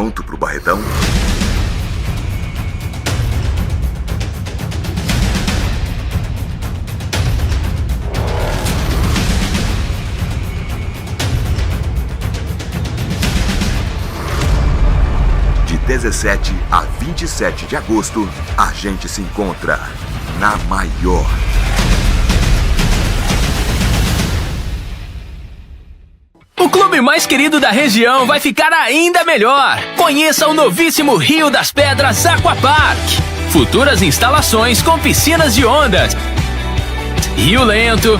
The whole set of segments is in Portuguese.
pronto pro Barretão? De 17 a 27 de agosto, a gente se encontra na maior. O clube mais querido da região vai ficar ainda melhor. Conheça o novíssimo Rio das Pedras Aquapark. Futuras instalações com piscinas de ondas, rio lento,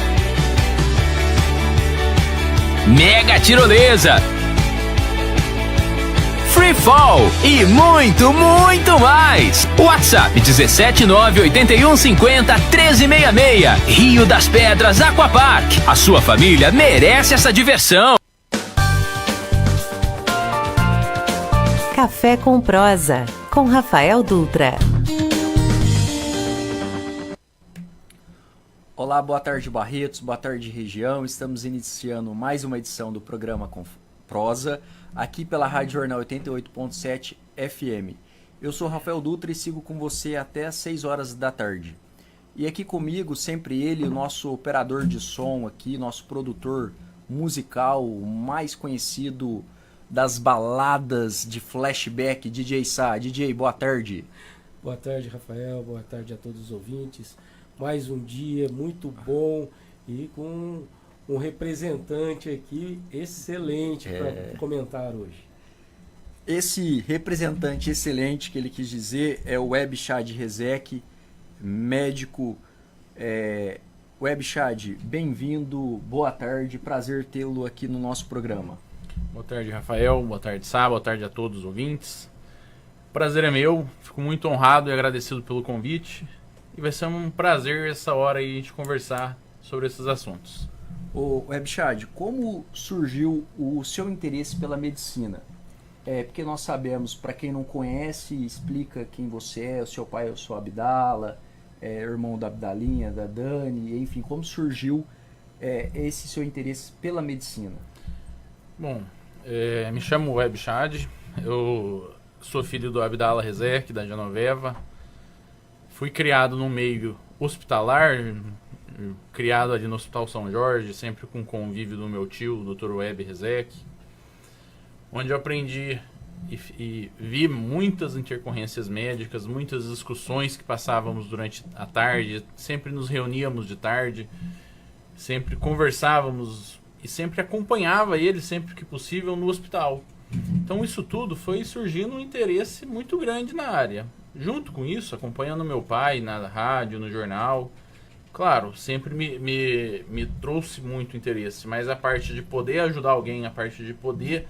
mega tirolesa, free fall e muito, muito mais. WhatsApp 17981501366. Rio das Pedras Aquapark. A sua família merece essa diversão. Café com Prosa, com Rafael Dutra. Olá, boa tarde Barretos, boa tarde região. Estamos iniciando mais uma edição do programa com Prosa, aqui pela Rádio Jornal 88.7 FM. Eu sou Rafael Dutra e sigo com você até às 6 horas da tarde. E aqui comigo, sempre ele, o nosso operador de som aqui, nosso produtor musical, o mais conhecido das baladas de flashback, DJ Sá. DJ, boa tarde. Boa tarde, Rafael, boa tarde a todos os ouvintes. Mais um dia muito bom e com um representante aqui excelente para comentar hoje. Esse representante excelente que ele quis dizer é o Web Chad Rezec, médico. Web Chad, bem-vindo, boa tarde, prazer tê-lo aqui no nosso programa. Boa tarde, Rafael, boa tarde, Sá, boa tarde a todos os ouvintes. Prazer é meu, fico muito honrado e agradecido pelo convite. E vai ser um prazer essa hora aí a gente conversar sobre esses assuntos. Ô Web Chad, como surgiu o seu interesse pela medicina? Porque nós sabemos, para quem não conhece, explica quem você é. O seu pai é o seu Abdala, irmão da Abdalinha, da Dani, enfim, como surgiu esse seu interesse pela medicina? Bom, me chamo Web Chad, eu sou filho do Abdala Rezec, da Genoveva. Fui criado no meio hospitalar, criado ali no Hospital São Jorge, sempre com convívio do meu tio, o Dr. Web Rezec, onde eu aprendi e vi muitas intercorrências médicas, muitas discussões que passávamos durante a tarde, sempre nos reuníamos de tarde, sempre conversávamos e sempre acompanhava ele, sempre que possível, no hospital. Então isso tudo foi surgindo um interesse muito grande na área. Junto com isso, acompanhando meu pai na rádio, no jornal, claro, sempre me trouxe muito interesse, mas a parte de poder ajudar alguém, a parte de poder,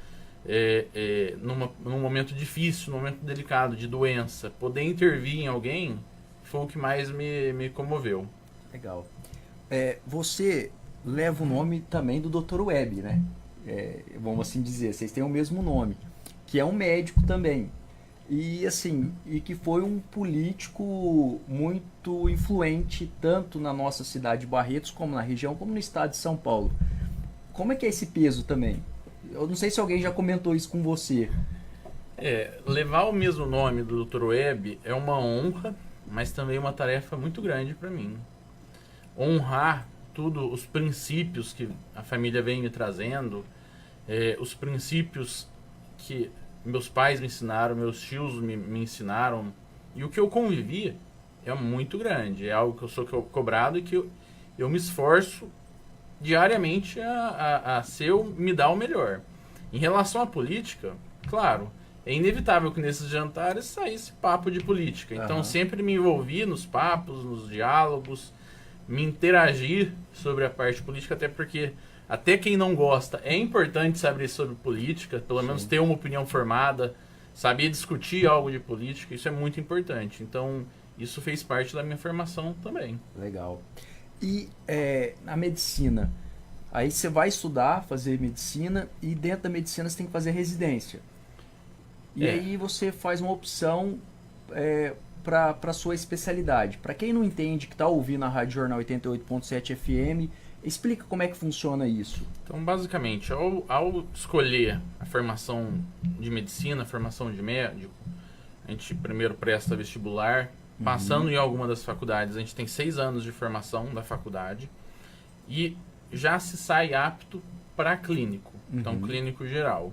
num momento difícil, num momento delicado, de doença, poder intervir em alguém, foi o que mais me comoveu. Legal. Você leva o nome também do Dr. Web, né? Vamos assim dizer, vocês têm o mesmo nome, que é um médico também. E assim, que foi um político muito influente, tanto na nossa cidade de Barretos, como na região, como no estado de São Paulo. Como é que é esse peso também? Eu não sei se alguém já comentou isso com você. Levar o mesmo nome do Dr. Web é uma honra, mas também uma tarefa muito grande para mim. Honrar tudo, os princípios que a família vem me trazendo, os princípios que meus pais me ensinaram, meus tios me ensinaram, e o que eu convivi é muito grande, é algo que eu sou cobrado e que eu me esforço diariamente a me dar o melhor. Em relação à política, claro, é inevitável que nesses jantares saísse papo de política, então sempre me envolvi nos papos, nos diálogos, me interagir sobre a parte política, até porque até quem não gosta, é importante saber sobre política, pelo menos ter uma opinião formada, saber discutir algo de política, isso é muito importante. Então, isso fez parte da minha formação também. Legal. E na medicina, aí você vai estudar, fazer medicina, e dentro da medicina você tem que fazer residência. E aí você faz uma opção para a sua especialidade. Para quem não entende, que está ouvindo a Rádio Jornal 88.7 FM, Explica como é que funciona isso. Então, basicamente, ao escolher a formação de medicina, a formação de médico, a gente primeiro presta vestibular, passando em alguma das faculdades, a gente tem 6 anos de formação da faculdade e já se sai apto para clínico, então clínico geral.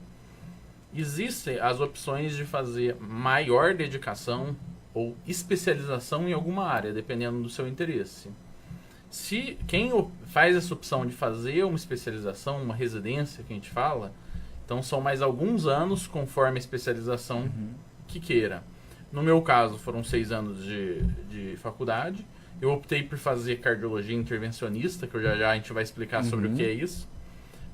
Existem as opções de fazer maior dedicação ou especialização em alguma área, dependendo do seu interesse. Se quem faz essa opção de fazer uma especialização, uma residência que a gente fala, então são mais alguns anos conforme a especialização que queira. No meu caso foram 6 anos de faculdade. Eu optei por fazer cardiologia intervencionista, que já a gente vai explicar sobre o que é isso.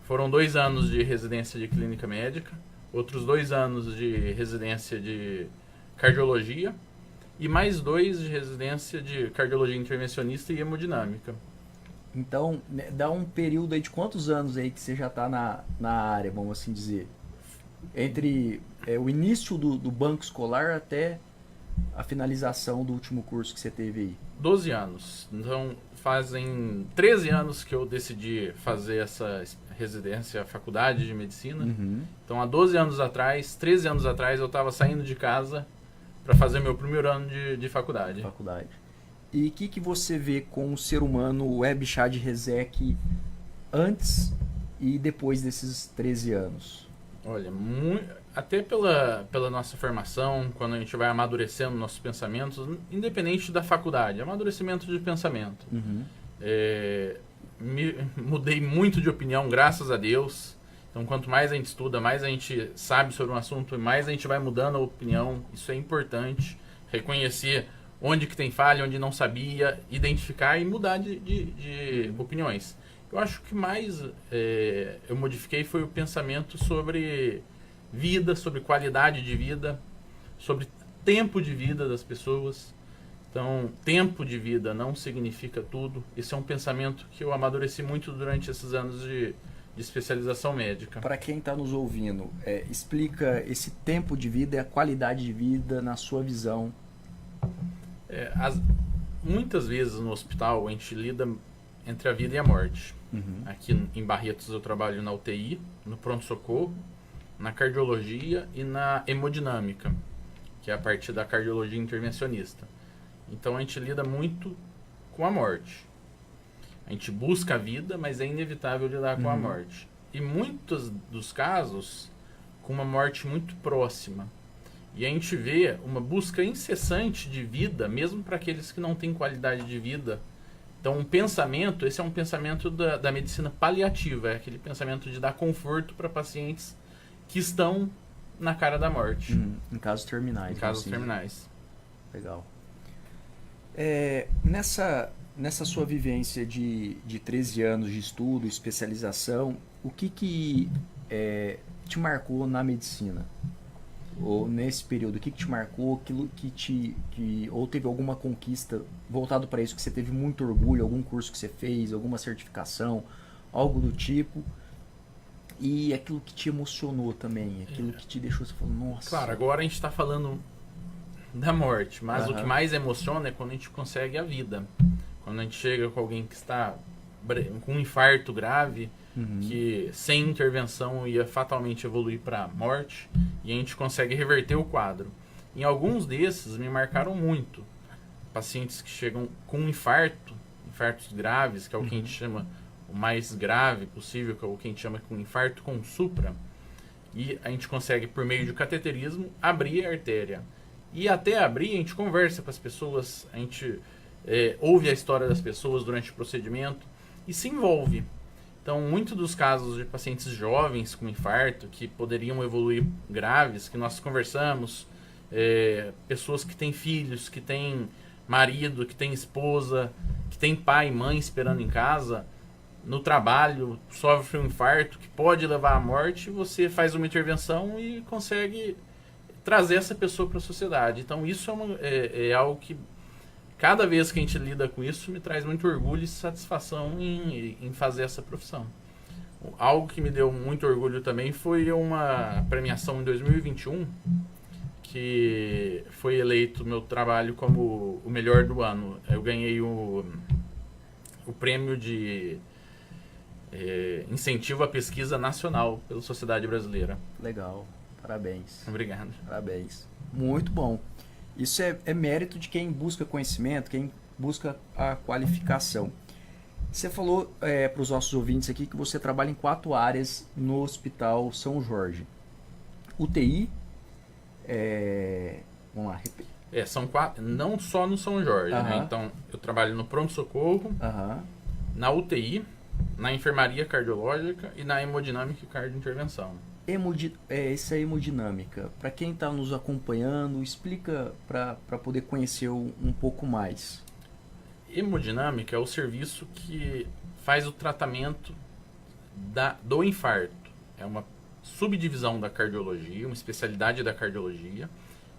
Foram 2 anos de residência de clínica médica, outros 2 anos de residência de cardiologia e mais 2 de residência de cardiologia intervencionista e hemodinâmica. Então, né, dá um período aí de quantos anos aí que você já está na área, vamos assim dizer? Entre o início do banco escolar até a finalização do último curso que você teve aí? 12 anos. Então, fazem 13 anos que eu decidi fazer essa residência, faculdade de medicina. Então, há 12 anos atrás, 13 anos atrás, eu estava saindo de casa para fazer meu primeiro ano de faculdade. E o que você vê com o ser humano, o Ebshad Rezek, antes e depois desses 13 anos? Olha, até pela nossa formação, quando a gente vai amadurecendo nossos pensamentos, independente da faculdade, amadurecimento de pensamento. Mudei muito de opinião, graças a Deus. Então, quanto mais a gente estuda, mais a gente sabe sobre um assunto, mais a gente vai mudando a opinião. Isso é importante. Reconhecer onde que tem falha, onde não sabia, identificar e mudar de opiniões. Eu acho que mais eu modifiquei foi o pensamento sobre vida, sobre qualidade de vida, sobre tempo de vida das pessoas. Então, tempo de vida não significa tudo. Esse é um pensamento que eu amadureci muito durante esses anos de especialização médica. Para quem está nos ouvindo, explica esse tempo de vida e a qualidade de vida na sua visão. Muitas vezes no hospital a gente lida entre a vida e a morte. Aqui em Barretos eu trabalho na UTI, no pronto-socorro, na cardiologia e na hemodinâmica, que é a parte da cardiologia intervencionista. Então a gente lida muito com a morte. A gente busca a vida, mas é inevitável lidar com a morte. E muitos dos casos com uma morte muito próxima. E a gente vê uma busca incessante de vida, mesmo para aqueles que não têm qualidade de vida. Então, esse é um pensamento da medicina paliativa, é aquele pensamento de dar conforto para pacientes que estão na cara da morte. Em casos terminais. Em casos terminais. Legal. Nessa sua vivência de 13 anos de estudo, especialização, o que te marcou na medicina? Ou nesse período, o que te marcou, ou teve alguma conquista voltado para isso, que você teve muito orgulho, algum curso que você fez, alguma certificação, algo do tipo, e aquilo que te emocionou também, aquilo que te deixou, você falou, nossa... Claro, agora a gente está falando da morte, mas o que mais emociona é quando a gente consegue a vida. Quando a gente chega com alguém que está com um infarto grave, que sem intervenção ia fatalmente evoluir para a morte, e a gente consegue reverter o quadro. Em alguns desses me marcaram muito. Pacientes que chegam com infartos graves, que é o que a gente chama o mais grave possível, que é o que a gente chama com infarto com supra, e a gente consegue, por meio de cateterismo, abrir a artéria. E até abrir, a gente conversa com as pessoas, a gente ouve a história das pessoas durante o procedimento e se envolve. Então, muitos dos casos de pacientes jovens com infarto, que poderiam evoluir graves, que nós conversamos, pessoas que têm filhos, que têm marido, que têm esposa, que têm pai e mãe esperando em casa, no trabalho, sofre um infarto que pode levar à morte, você faz uma intervenção e consegue trazer essa pessoa para a sociedade. Então, isso é algo que, cada vez que a gente lida com isso, me traz muito orgulho e satisfação em fazer essa profissão. Algo que me deu muito orgulho também foi uma premiação em 2021, que foi eleito meu trabalho como o melhor do ano. Eu ganhei o prêmio de incentivo à pesquisa nacional pela sociedade brasileira. Legal, parabéns. Obrigado. Parabéns. Muito bom. Isso é mérito de quem busca conhecimento, quem busca a qualificação. Você falou para os nossos ouvintes aqui que você trabalha em 4 áreas no Hospital São Jorge. UTI, vamos lá, São 4, não só no São Jorge, né? Então, eu trabalho no pronto-socorro, na UTI, na enfermaria cardiológica e na hemodinâmica e cardiointervenção. Essa hemodinâmica, para quem está nos acompanhando, explica para poder conhecer um pouco mais. Hemodinâmica é o serviço que faz o tratamento do infarto. É uma subdivisão da cardiologia, uma especialidade da cardiologia,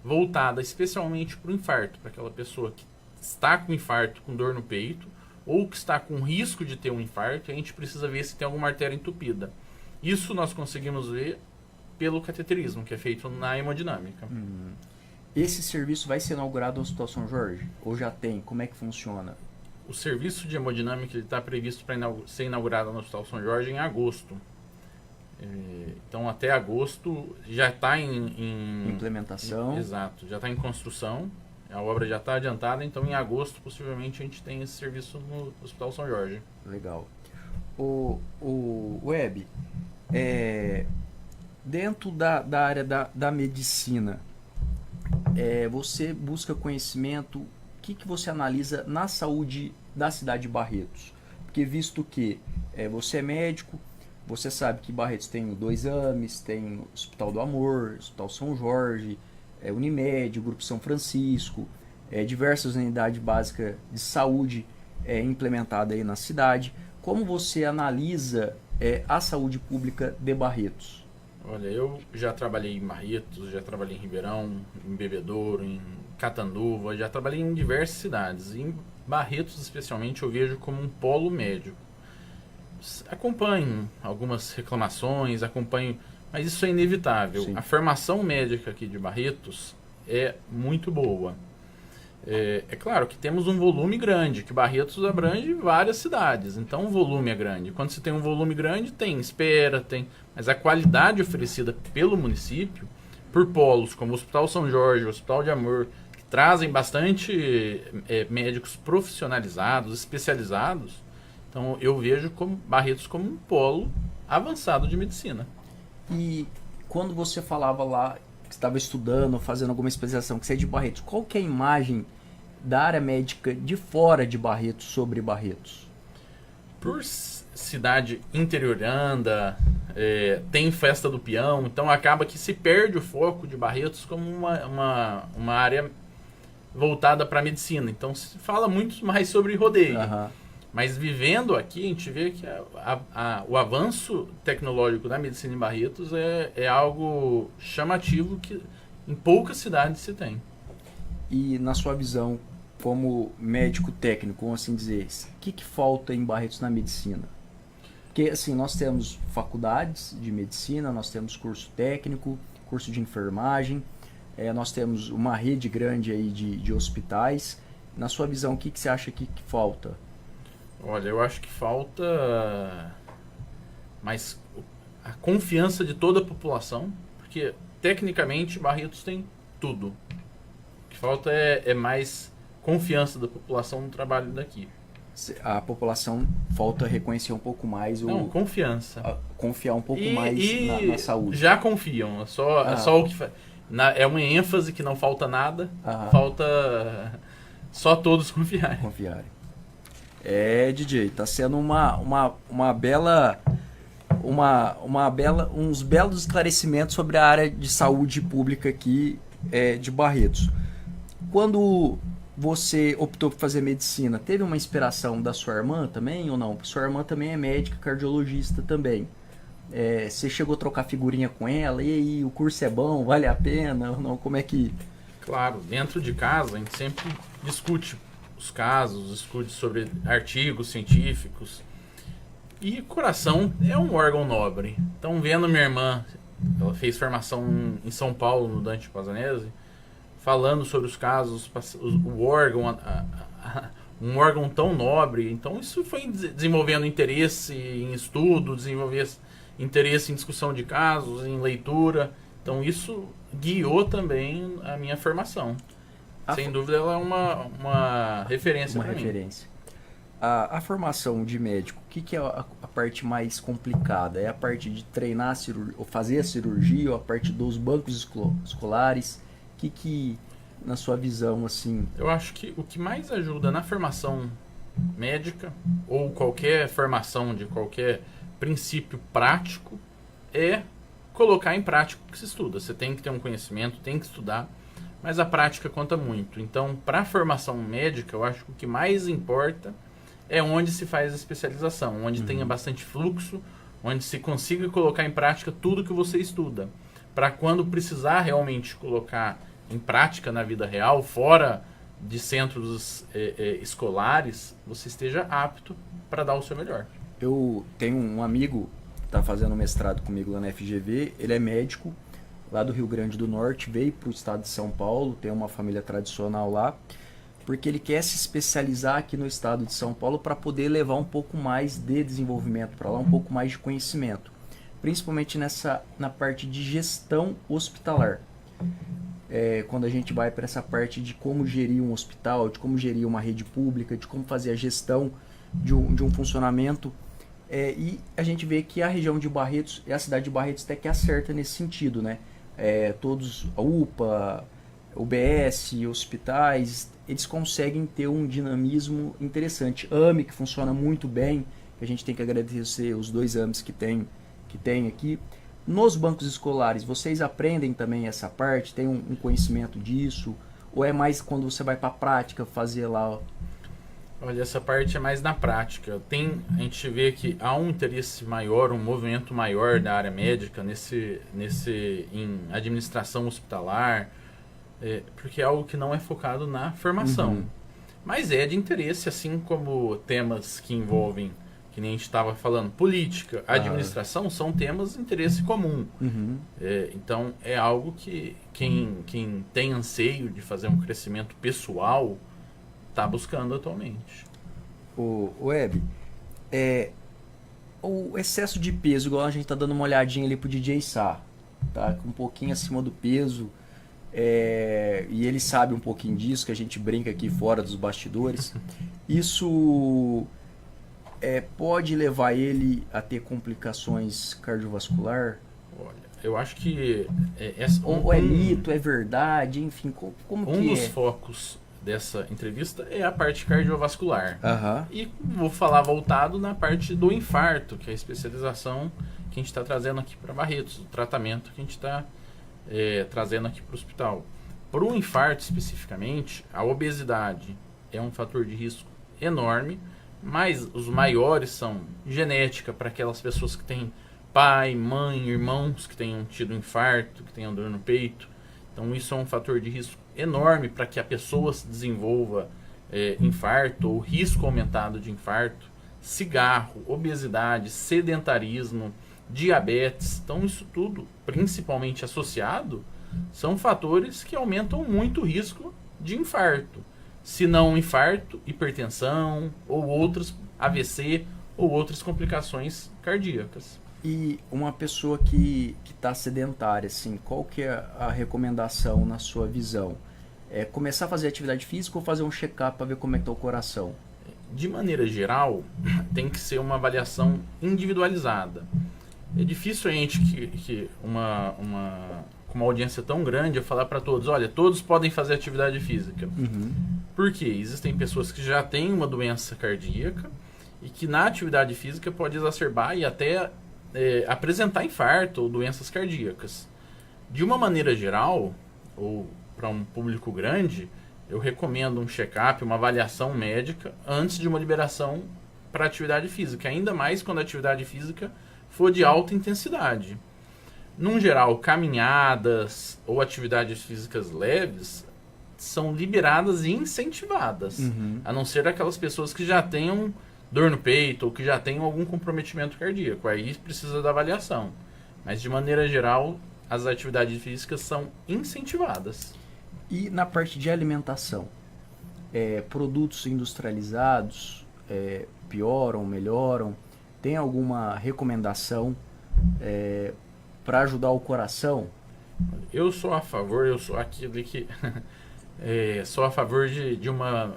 voltada especialmente para o infarto, para aquela pessoa que está com infarto, com dor no peito, ou que está com risco de ter um infarto, a gente precisa ver se tem alguma artéria entupida. Isso nós conseguimos ver pelo cateterismo, que é feito na hemodinâmica. Esse serviço vai ser inaugurado no Hospital São Jorge? Ou já tem? Como é que funciona? O serviço de hemodinâmica está previsto para ser inaugurado no Hospital São Jorge em agosto. Então, até agosto já está em implementação. Exato, já está em construção. A obra já está adiantada, então em agosto possivelmente a gente tem esse serviço no Hospital São Jorge. Legal. O Web, dentro da área da medicina, você busca conhecimento, o que você analisa na saúde da cidade de Barretos? Porque visto que você é médico, você sabe que Barretos tem o 2 AMES, tem o Hospital do Amor, Hospital São Jorge, Unimed, o Grupo São Francisco, diversas unidades básicas de saúde implementadas aí na cidade. Como você analisa a saúde pública de Barretos? Olha, eu já trabalhei em Barretos, já trabalhei em Ribeirão, em Bebedouro, em Catanduva, já trabalhei em diversas cidades. Em Barretos, especialmente, eu vejo como um polo médico. Acompanho algumas reclamações, mas isso é inevitável. Sim. A formação médica aqui de Barretos é muito boa. É claro que temos um volume grande, que Barretos abrange várias cidades, então o volume é grande. Quando se tem um volume grande, tem espera, mas a qualidade oferecida pelo município, por polos como o Hospital São Jorge, o Hospital de Amor, que trazem bastante médicos profissionalizados, especializados, então eu vejo Barretos como um polo avançado de medicina. E quando você falava lá que estava estudando, fazendo alguma especialização, que você é de Barretos, qual que é a imagem da área médica de fora de Barretos sobre Barretos? Por cidade interioranda, tem festa do peão, então acaba que se perde o foco de Barretos como uma área voltada para a medicina. Então se fala muito mais sobre rodeio. Mas vivendo aqui, a gente vê que o avanço tecnológico da medicina em Barretos é algo chamativo que em poucas cidades se tem. E na sua visão, como médico técnico, vamos assim dizer, o que falta em Barretos na medicina? Porque assim, nós temos faculdades de medicina, nós temos curso técnico, curso de enfermagem, nós temos uma rede grande aí de hospitais. Na sua visão, o que você acha que falta? Olha, eu acho que falta mais a confiança de toda a população, porque tecnicamente Barretos tem tudo. O que falta é mais confiança da população no trabalho daqui. A população falta reconhecer um pouco mais confiança. Confiar um pouco mais na saúde. Já confiam, é só o que é uma ênfase que não falta nada, falta só todos confiarem. DJ, tá sendo uns belos esclarecimentos sobre a área de saúde pública aqui de Barretos. Quando você optou por fazer medicina, teve uma inspiração da sua irmã também ou não? Sua irmã também é médica, cardiologista também. Você chegou a trocar figurinha com ela? E aí, o curso é bom? Vale a pena ou não? Como é que... Claro, dentro de casa a gente sempre discute os casos, discute sobre artigos científicos. E coração é um órgão nobre. Então, vendo minha irmã, ela fez formação em São Paulo, no Dante Pazzanese, falando sobre os casos, o órgão, um órgão tão nobre. Então isso foi desenvolvendo interesse em estudo, desenvolver interesse em discussão de casos, em leitura. Então isso guiou também a minha formação. Sem dúvida ela é uma referência para mim. Referência. A formação de médico, o que é a parte mais complicada? É a parte de treinar, ou fazer a cirurgia, ou a parte dos bancos escolares? Que na sua visão, assim... Eu acho que o que mais ajuda na formação médica, ou qualquer formação de qualquer princípio prático, é colocar em prática o que se estuda. Você tem que ter um conhecimento, tem que estudar, mas a prática conta muito. Então, para a formação médica, eu acho que o que mais importa é onde se faz a especialização, onde tenha bastante fluxo, onde se consiga colocar em prática tudo que você estuda. Para quando precisar realmente colocar em prática na vida real, fora de centros escolares, você esteja apto para dar o seu melhor. Eu tenho um amigo que está fazendo mestrado comigo lá na FGV, ele é médico lá do Rio Grande do Norte, veio para o estado de São Paulo, tem uma família tradicional lá, porque ele quer se especializar aqui no estado de São Paulo para poder levar um pouco mais de desenvolvimento para lá, um pouco mais de conhecimento, principalmente na parte de gestão hospitalar. Quando a gente vai para essa parte de como gerir um hospital, de como gerir uma rede pública, de como fazer a gestão de um funcionamento, e a gente vê que a região de Barretos, e a cidade de Barretos até que acerta nesse sentido, né? Todos, a UPA, UBS, hospitais, eles conseguem ter um dinamismo interessante. AME, que funciona muito bem, que a gente tem que agradecer os 2 AMEs que tem aqui. Nos bancos escolares, vocês aprendem também essa parte? Tem um conhecimento disso? Ou é mais quando você vai para a prática fazer lá? Olha, essa parte é mais na prática. A gente vê que há um interesse maior, um movimento maior da área médica em administração hospitalar, porque é algo que não é focado na formação. Mas é de interesse, assim como temas que envolvem, que nem a gente estava falando, política, administração, são temas de interesse comum. Então, é algo que quem tem anseio de fazer um crescimento pessoal está buscando atualmente. O Web, o excesso de peso, igual a gente está dando uma olhadinha ali pro DJ Sá, tá um pouquinho acima do peso, e ele sabe um pouquinho disso, que a gente brinca aqui fora dos bastidores. Isso pode levar ele a ter complicações cardiovasculares? Olha, eu acho que... Ou é mito, é verdade, enfim, como que é? Um dos focos dessa entrevista é a parte cardiovascular. E vou falar voltado na parte do infarto, que é a especialização que a gente está trazendo aqui para Barretos, o tratamento que a gente está trazendo aqui para o hospital. Para o infarto especificamente, a obesidade é um fator de risco enorme, mas os maiores são genética, para aquelas pessoas que têm pai, mãe, irmãos que tenham tido infarto, que tenham dor no peito. Então isso é um fator de risco enorme para que a pessoa se desenvolva infarto ou risco aumentado de infarto. Cigarro, obesidade, sedentarismo, diabetes. Então isso tudo, principalmente associado, são fatores que aumentam muito o risco de infarto. Se não infarto, hipertensão ou outros AVC ou outras complicações cardíacas. E uma pessoa que está sedentária, assim, qual que é a recomendação na sua visão? É começar a fazer atividade física ou fazer um check-up para ver como é que está o coração? De maneira geral, tem que ser uma avaliação individualizada. É difícil a gente com uma audiência tão grande, eu falar para todos, olha, todos podem fazer atividade física. Porque existem pessoas que já têm uma doença cardíaca e que na atividade física pode exacerbar e até apresentar infarto ou doenças cardíacas. De uma maneira geral, ou para um público grande, eu recomendo um check-up, uma avaliação médica antes de uma liberação para atividade física, ainda mais quando a atividade física for de alta intensidade. Num geral, caminhadas ou atividades físicas leves são liberadas e incentivadas, a não ser aquelas pessoas que já tenham dor no peito ou que já tenham algum comprometimento cardíaco. Aí precisa da avaliação. Mas, de maneira geral, as atividades físicas são incentivadas. E na parte de alimentação? produtos industrializados pioram, melhoram? Tem alguma recomendação para ajudar o coração? Eu sou a favor, eu sou aquele que sou a favor de uma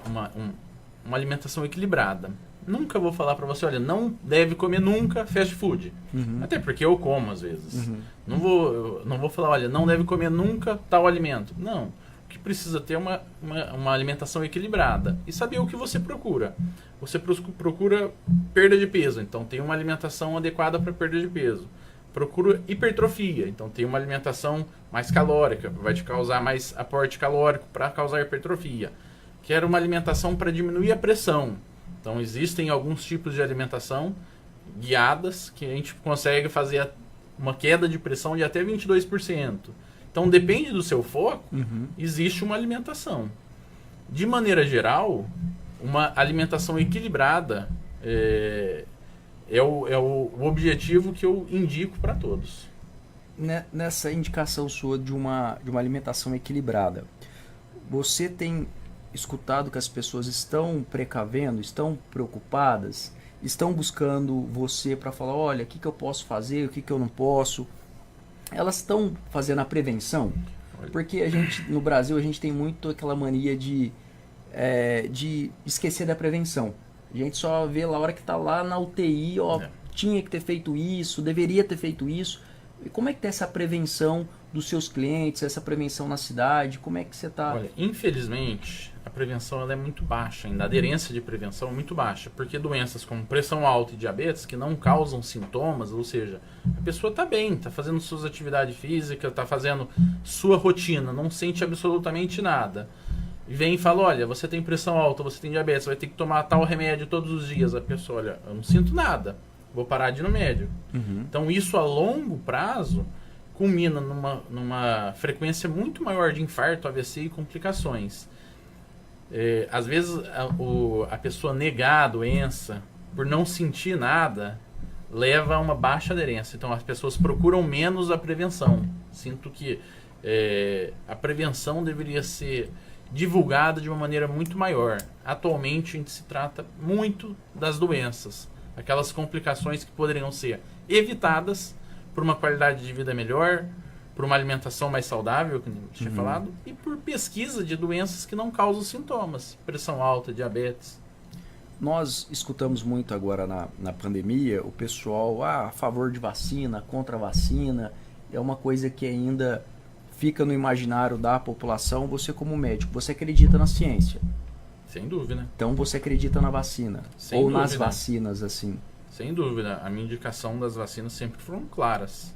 alimentação equilibrada. Nunca vou falar para você, olha, não deve comer nunca fast food. Até porque eu como às vezes. Não vou falar, olha, não deve comer nunca tal alimento. Não. O que precisa ter é uma alimentação equilibrada. E saber o que você procura. Você procura perda de peso, então tem uma alimentação adequada para perda de peso. Procura hipertrofia, então tem uma alimentação mais calórica, vai te causar mais aporte calórico para causar hipertrofia. Quer uma alimentação para diminuir a pressão. Então existem alguns tipos de alimentação guiadas que a gente consegue fazer uma queda de pressão de até 22%. Então depende do seu foco, existe uma alimentação. De maneira geral, uma alimentação equilibrada é o objetivo que eu indico para todos. Nessa indicação sua de uma alimentação equilibrada, você tem escutado que as pessoas estão precavendo, estão preocupadas, estão buscando você para falar, olha, o que eu posso fazer, o que eu não posso? Elas estão fazendo a prevenção? Porque no Brasil, a gente tem muito aquela mania de esquecer da prevenção. A gente só vê lá a hora que está lá na UTI, tinha que ter feito isso, deveria ter feito isso. E como é que tá essa prevenção dos seus clientes, essa prevenção na cidade? Como é que você está... Olha, infelizmente, a prevenção ela é muito baixa, ainda a aderência de prevenção é muito baixa, porque doenças como pressão alta e diabetes, que não causam sintomas, ou seja, a pessoa está bem, está fazendo suas atividades físicas, está fazendo sua rotina, não sente absolutamente nada. E vem e fala, olha, você tem pressão alta, você tem diabetes, você vai ter que tomar tal remédio todos os dias. A pessoa, olha, eu não sinto nada, vou parar de ir no médico. Então isso a longo prazo culmina numa frequência muito maior de infarto, AVC e complicações. Às vezes a pessoa negar a doença por não sentir nada leva a uma baixa aderência. Então as pessoas procuram menos a prevenção. Sinto que a prevenção deveria ser divulgada de uma maneira muito maior. Atualmente a gente se trata muito das doenças, aquelas complicações que poderiam ser evitadas por uma qualidade de vida melhor, por uma alimentação mais saudável, como eu tinha falado, e por pesquisa de doenças que não causam sintomas, pressão alta, diabetes. Nós escutamos muito agora na pandemia o pessoal a favor de vacina, contra a vacina. É uma coisa que ainda fica no imaginário da população. Você como médico, você acredita na ciência? Sem dúvida. Então você acredita na vacina? Sem ou dúvida. Nas vacinas, assim? Sem dúvida. A minha indicação das vacinas sempre foram claras.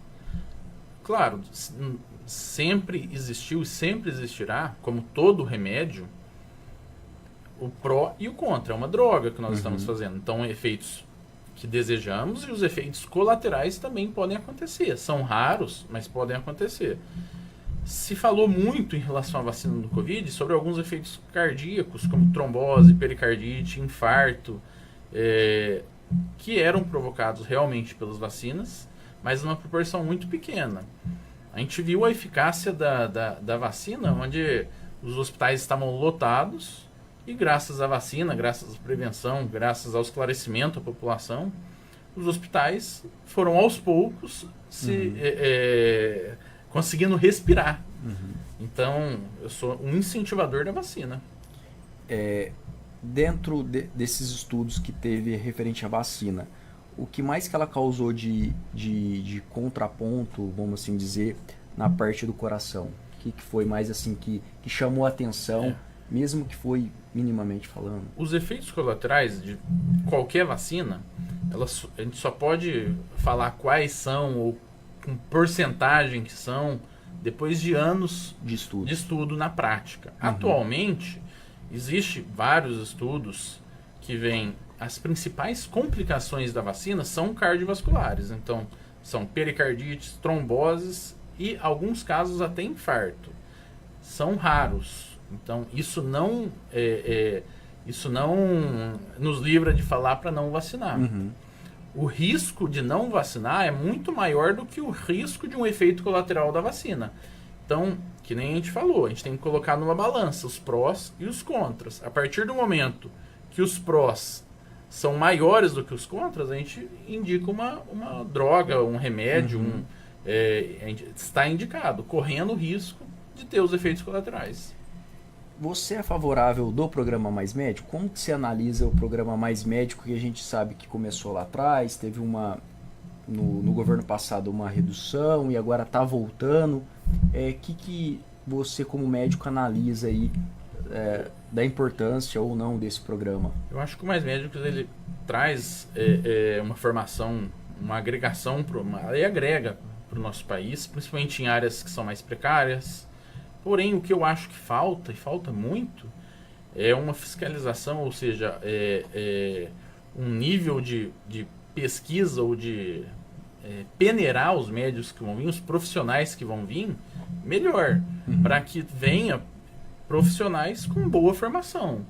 Claro, sempre existiu e sempre existirá, como todo remédio, o pró e o contra. É uma droga que nós estamos fazendo. Então, efeitos que desejamos e os efeitos colaterais também podem acontecer. São raros, mas podem acontecer. Se falou muito em relação à vacina do Covid sobre alguns efeitos cardíacos, como trombose, pericardite, infarto, que eram provocados realmente pelas vacinas, mas numa proporção muito pequena. A gente viu a eficácia da vacina, onde os hospitais estavam lotados e graças à vacina, graças à prevenção, graças ao esclarecimento à população, os hospitais foram aos poucos conseguindo respirar. Então, eu sou um incentivador da vacina. Dentro desses estudos que teve referente à vacina, o que mais que ela causou de contraponto, vamos assim dizer, na parte do coração? O que foi mais assim que chamou a atenção, mesmo que foi minimamente falando? Os efeitos colaterais de qualquer vacina, a gente só pode falar quais são ou com porcentagem que são depois de anos de estudo na prática. Atualmente, existe vários estudos que veem as principais complicações da vacina são cardiovasculares. Então, são pericardites, tromboses e, alguns casos, até infarto. São raros. Então, isso não nos livra de falar para não vacinar. O risco de não vacinar é muito maior do que o risco de um efeito colateral da vacina. Então, que nem a gente falou, a gente tem que colocar numa balança os prós e os contras. A partir do momento que os prós são maiores do que os contras, a gente indica uma droga, um remédio, a gente está indicado, correndo o risco de ter os efeitos colaterais. Você é favorável do programa Mais Médico? Como que você analisa o programa Mais Médico, que a gente sabe que começou lá atrás, teve no governo passado uma redução e agora está voltando? Que você como médico analisa aí da importância ou não desse programa? Eu acho que o Mais Médicos ele traz uma formação, uma agregação, ele agrega para o nosso país, principalmente em áreas que são mais precárias. Porém, o que eu acho que falta, e falta muito, é uma fiscalização, ou seja, um nível de pesquisa ou de peneirar os médicos que vão vir, os profissionais que vão vir, melhor, para que venha profissionais com boa formação.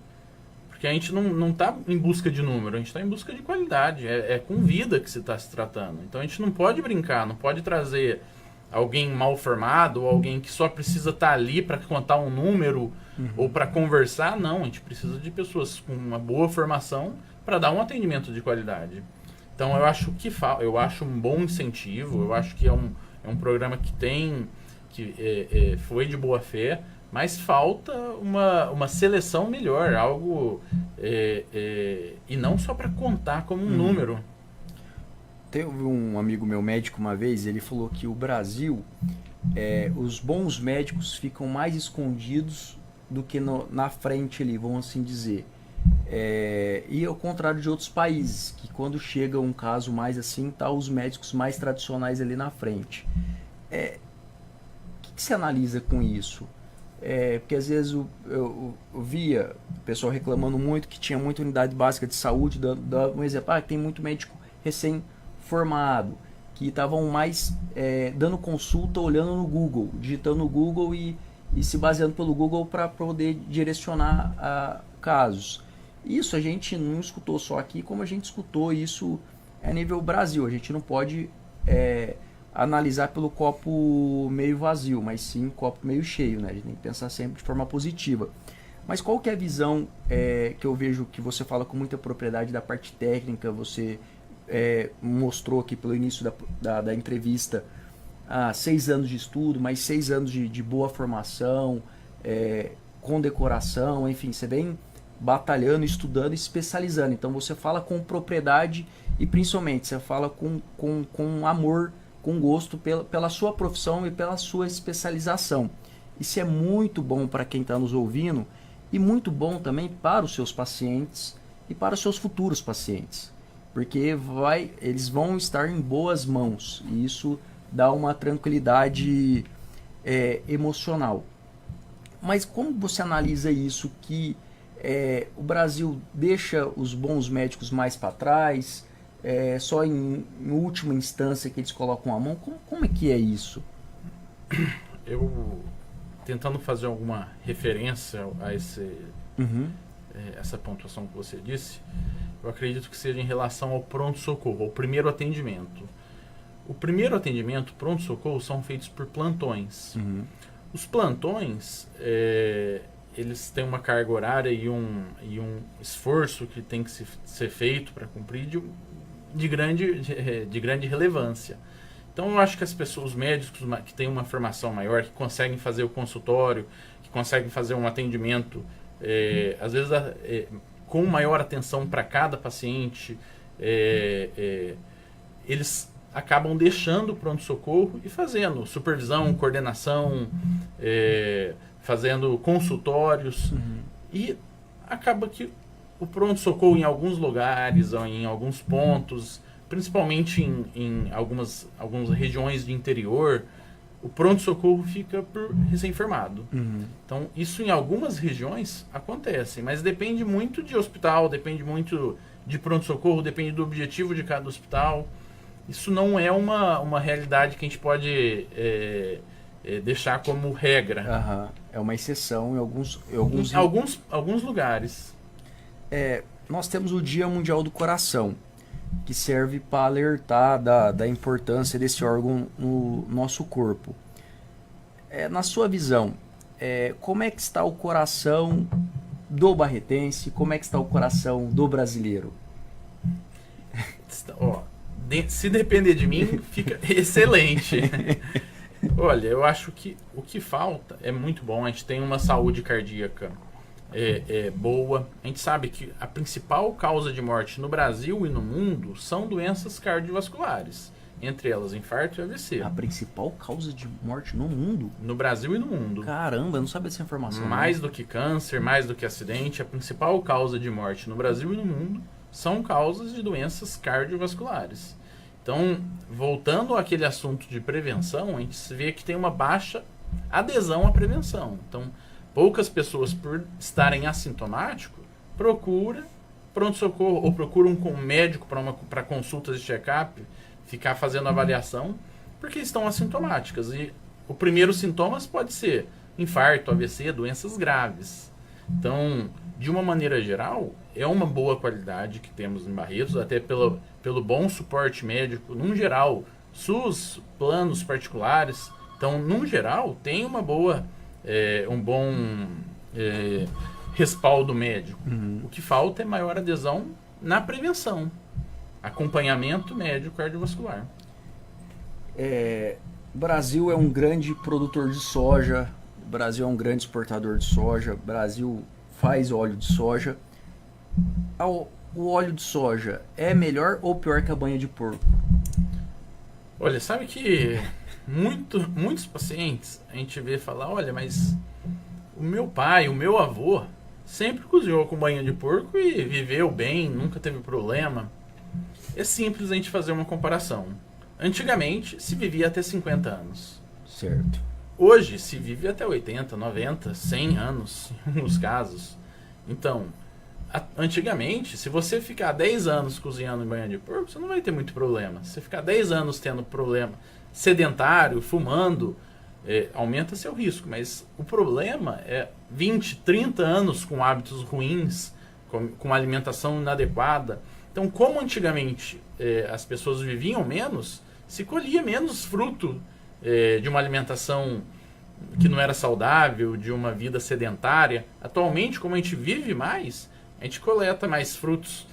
Porque a gente não está em busca de número, a gente está em busca de qualidade, é com vida que se está se tratando. Então a gente não pode brincar, não pode trazer alguém mal formado, ou alguém que só precisa estar ali para contar um número ou para conversar. Não, a gente precisa de pessoas com uma boa formação para dar um atendimento de qualidade. Então eu acho eu acho um bom incentivo, eu acho que é um programa que foi de boa fé, mas falta uma seleção melhor, algo e não só para contar como um número. Teve um amigo meu médico uma vez, ele falou que o Brasil, os bons médicos ficam mais escondidos do que na frente ali, vamos assim dizer. E ao contrário de outros países, que quando chega um caso mais assim, tá os médicos mais tradicionais ali na frente. O que você analisa com isso? Porque às vezes eu via o pessoal reclamando muito que tinha muita unidade básica de saúde, dando um exemplo, que tem muito médico recém-formado, que estavam mais dando consulta olhando no Google, digitando no Google e se baseando pelo Google para poder direcionar casos. Isso a gente não escutou só aqui, como a gente escutou isso a nível Brasil. A gente não pode analisar pelo copo meio vazio, mas sim copo meio cheio, né? A gente tem que pensar sempre de forma positiva. Mas qual que é a visão que eu vejo que você fala com muita propriedade da parte técnica? Você mostrou aqui pelo início da entrevista 6 anos de estudo, mais 6 anos de boa formação, condecoração, enfim, você vem batalhando, estudando e especializando. Então você fala com propriedade e principalmente você fala com amor, com gosto pela sua profissão e pela sua especialização. Isso é muito bom para quem está nos ouvindo e muito bom também para os seus pacientes e para os seus futuros pacientes, porque eles vão estar em boas mãos e isso dá uma tranquilidade emocional. Mas como você analisa isso, que o Brasil deixa os bons médicos mais para trás, só em última instância que eles colocam a mão? Como é que é isso? Eu, tentando fazer alguma referência a essa pontuação que você disse, eu acredito que seja em relação ao pronto-socorro, ao primeiro atendimento. O primeiro atendimento, pronto-socorro, são feitos por plantões. Os plantões, eles têm uma carga horária e um esforço que tem que ser feito para cumprir de grande relevância. Então eu acho que os médicos que têm uma formação maior, que conseguem fazer o consultório, que conseguem fazer um atendimento, às vezes com maior atenção para cada paciente, eles acabam deixando o pronto-socorro e fazendo supervisão, coordenação, fazendo consultórios. E acaba que o pronto-socorro em alguns lugares, ou em alguns pontos, principalmente em algumas regiões de interior, o pronto-socorro fica por recém-formado. Então, isso em algumas regiões acontece, mas depende muito de hospital, depende muito de pronto-socorro, depende do objetivo de cada hospital. Isso não é uma realidade que a gente pode deixar como regra. É uma exceção em alguns lugares. Nós temos o Dia Mundial do Coração, que serve para alertar da importância desse órgão no nosso corpo. na sua visão, como é que está o coração do barretense? Como é que está o coração do brasileiro? Se depender de mim, fica excelente. Olha, eu acho que o que falta é muito bom. A gente tem uma saúde cardíaca boa. A gente sabe que a principal causa de morte no Brasil e no mundo são doenças cardiovasculares. Entre elas, infarto e AVC. A principal causa de morte no mundo? No Brasil e no mundo. Caramba, eu não sabia dessa informação. Mais do que câncer, mais do que acidente, a principal causa de morte no Brasil e no mundo são causas de doenças cardiovasculares. Então, voltando àquele assunto de prevenção, a gente vê que tem uma baixa adesão à prevenção. Então, poucas pessoas, por estarem assintomáticos, procuram pronto-socorro ou procuram um médico para consultas de check-up, ficar fazendo avaliação, porque estão assintomáticas. E o primeiro sintomas pode ser infarto, AVC, doenças graves. Então, de uma maneira geral, é uma boa qualidade que temos em Barretos, até pelo bom suporte médico, num geral, SUS, planos particulares. Então, num geral, tem uma boa, um bom respaldo médico. O que falta é maior adesão na prevenção. Acompanhamento médico cardiovascular. O Brasil é um grande produtor de soja, o Brasil é um grande exportador de soja, o Brasil faz óleo de soja. O óleo de soja é melhor ou pior que a banha de porco? Olha, sabe que muitos pacientes a gente vê falar, olha, mas o meu pai, o meu avô sempre cozinhou com banha de porco e viveu bem, nunca teve problema. É simples a gente fazer uma comparação. Antigamente se vivia até 50 anos. Certo. Hoje se vive até 80, 90, 100 anos, em alguns casos. Então, antigamente, se você ficar 10 anos cozinhando em banha de porco, você não vai ter muito problema. Se você ficar 10 anos tendo problema sedentário, fumando, aumenta seu risco. Mas o problema é 20, 30 anos com hábitos ruins, com alimentação inadequada. Então, como antigamente as pessoas viviam menos, se colhia menos fruto de uma alimentação que não era saudável, de uma vida sedentária. Atualmente, como a gente vive mais, a gente coleta mais frutos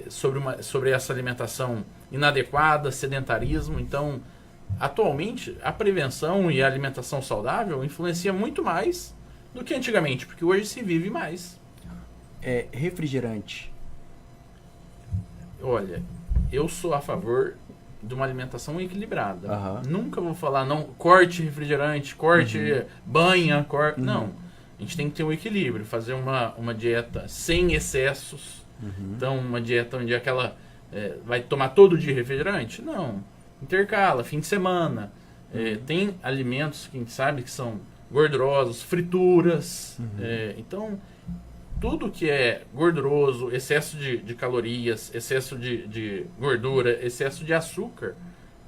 sobre essa alimentação inadequada, sedentarismo. Então, atualmente, a prevenção e a alimentação saudável influencia muito mais do que antigamente, porque hoje se vive mais. Refrigerante. Olha, eu sou a favor de uma alimentação equilibrada. Nunca vou falar, não, corte refrigerante, corte banha, corte... Não, a gente tem que ter um equilíbrio, fazer uma dieta sem excessos. Então, uma dieta onde vai tomar todo dia refrigerante? Não, intercala, fim de semana. Tem alimentos que a gente sabe que são gordurosos, frituras. Então, tudo que é gorduroso, excesso de calorias, excesso de gordura, excesso de açúcar,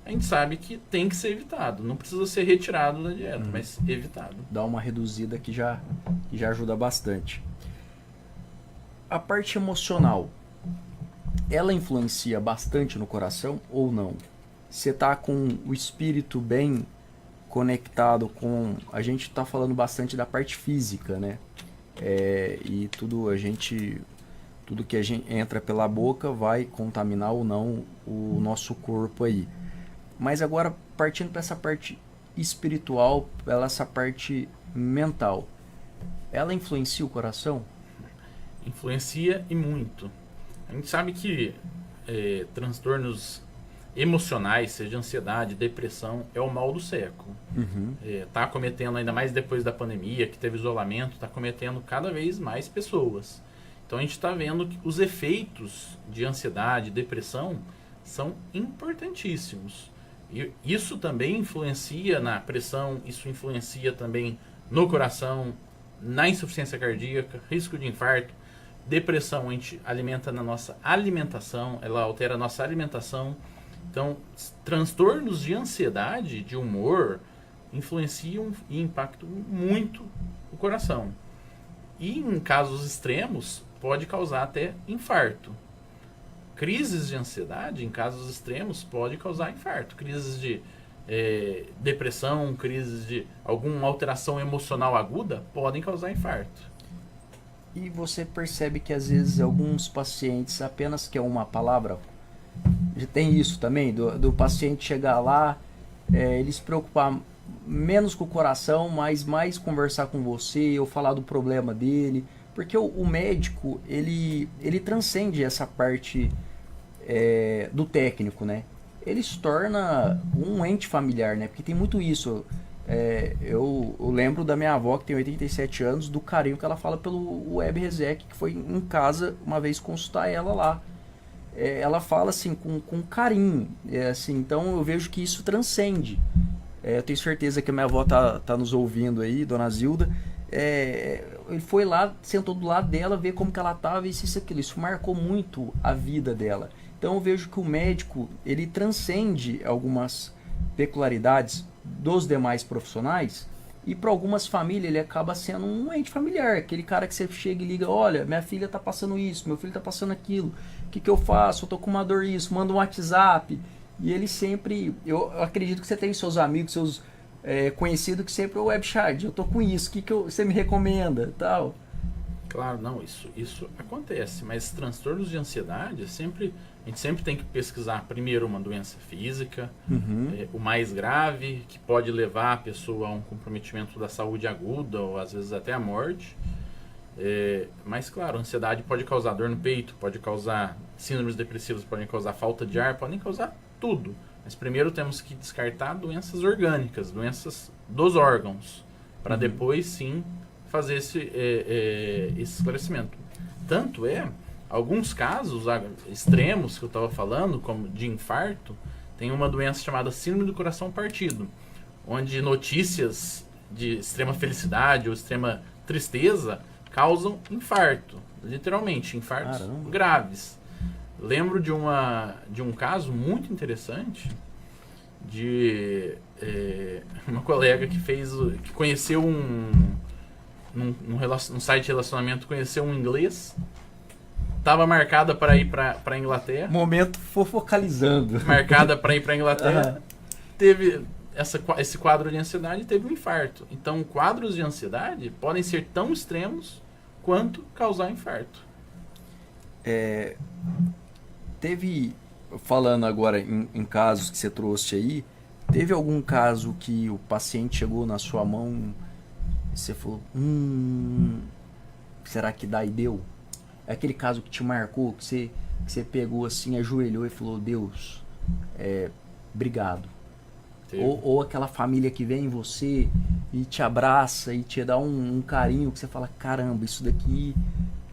a gente sabe que tem que ser evitado. Não precisa ser retirado da dieta, mas evitado. Dá uma reduzida que já ajuda bastante. A parte emocional, ela influencia bastante no coração ou não? Você tá com o espírito bem conectado com... A gente tá falando bastante da parte física, né? E tudo que a gente entra pela boca vai contaminar ou não o nosso corpo aí. Mas agora, partindo para essa parte espiritual, essa parte mental, ela influencia o coração? Influencia e muito. A gente sabe que transtornos emocionais, seja ansiedade, depressão, é o mal do século. Está acometendo, ainda mais depois da pandemia, que teve isolamento, está acometendo cada vez mais pessoas. Então a gente está vendo que os efeitos de ansiedade, depressão, são importantíssimos. E isso também influencia na pressão, isso influencia também no coração, na insuficiência cardíaca, risco de infarto. Depressão a gente alimenta na nossa alimentação, ela altera a nossa alimentação. Então, transtornos de ansiedade, de humor, influenciam e impactam muito o coração. E em casos extremos, pode causar até infarto. Crises de ansiedade, em casos extremos, pode causar infarto. Crises depressão, crises de alguma alteração emocional aguda, podem causar infarto. E você percebe que às vezes alguns pacientes apenas quer uma palavra. Já tem isso também, do paciente chegar lá, ele se preocupar menos com o coração, mas mais conversar com você ou falar do problema dele. Porque o médico, ele transcende essa parte do técnico, né? Ele se torna um ente familiar, né? Porque tem muito isso. Eu lembro da minha avó, que tem 87 anos, do carinho que ela fala pelo Web Resec, que foi em casa uma vez consultar ela lá. Ela fala assim com carinho. Assim, então eu vejo que isso transcende. Eu tenho certeza que a minha avó tá nos ouvindo aí, dona Zilda. Ele foi lá, sentou do lado dela, ver como que ela estava e isso e aquilo. Isso marcou muito a vida dela. Então eu vejo que o médico, ele transcende algumas peculiaridades dos demais profissionais e para algumas famílias ele acaba sendo um ente familiar. Aquele cara que você chega e liga, olha, minha filha está passando isso, meu filho está passando aquilo, o que eu faço? Eu tô com uma dor isso, manda um WhatsApp. E ele sempre, eu acredito que você tem seus amigos, seus conhecidos que sempre, o Webchad, eu tô com isso, o que você me recomenda, tal. Claro, não, isso acontece, mas transtornos de ansiedade a gente sempre tem que pesquisar primeiro uma doença física, o mais grave, que pode levar a pessoa a um comprometimento da saúde aguda ou às vezes até a morte. Mas claro, a ansiedade pode causar dor no peito, pode causar síndromes depressivas, podem causar falta de ar, podem causar tudo. Mas primeiro temos que descartar doenças orgânicas, doenças dos órgãos, para depois sim fazer esse esclarecimento. Tanto alguns casos extremos que eu estava falando, como de infarto, tem uma doença chamada síndrome do coração partido, onde notícias de extrema felicidade ou extrema tristeza causam infarto, literalmente, infartos graves. Lembro de um caso muito interessante de uma colega que conheceu num site de relacionamento, conheceu um inglês, estava marcada para ir para a Inglaterra. Momento focalizando. Marcada para ir para a Inglaterra. Teve esse quadro de ansiedade e teve um infarto. Então, quadros de ansiedade podem ser tão extremos quanto causar infarto. Falando agora em casos que você trouxe aí, teve algum caso que o paciente chegou na sua mão e você falou, será que dá e deu? É aquele caso que te marcou, que você pegou assim, ajoelhou e falou, Deus, obrigado. Ou aquela família que vem em você e te abraça e te dá um carinho que você fala, caramba, isso daqui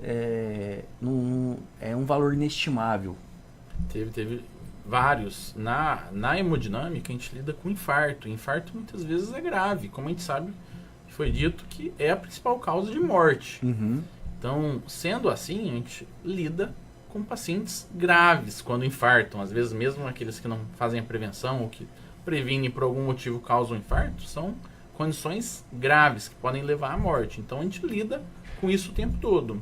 é um valor inestimável. Teve vários. Na hemodinâmica a gente lida com infarto. Infarto muitas vezes é grave, como a gente sabe, foi dito que é a principal causa de morte. Então, sendo assim, a gente lida com pacientes graves quando infartam. Às vezes mesmo aqueles que não fazem a prevenção ou que previnem por algum motivo causam infarto, são condições graves que podem levar à morte. Então a gente lida com isso o tempo todo.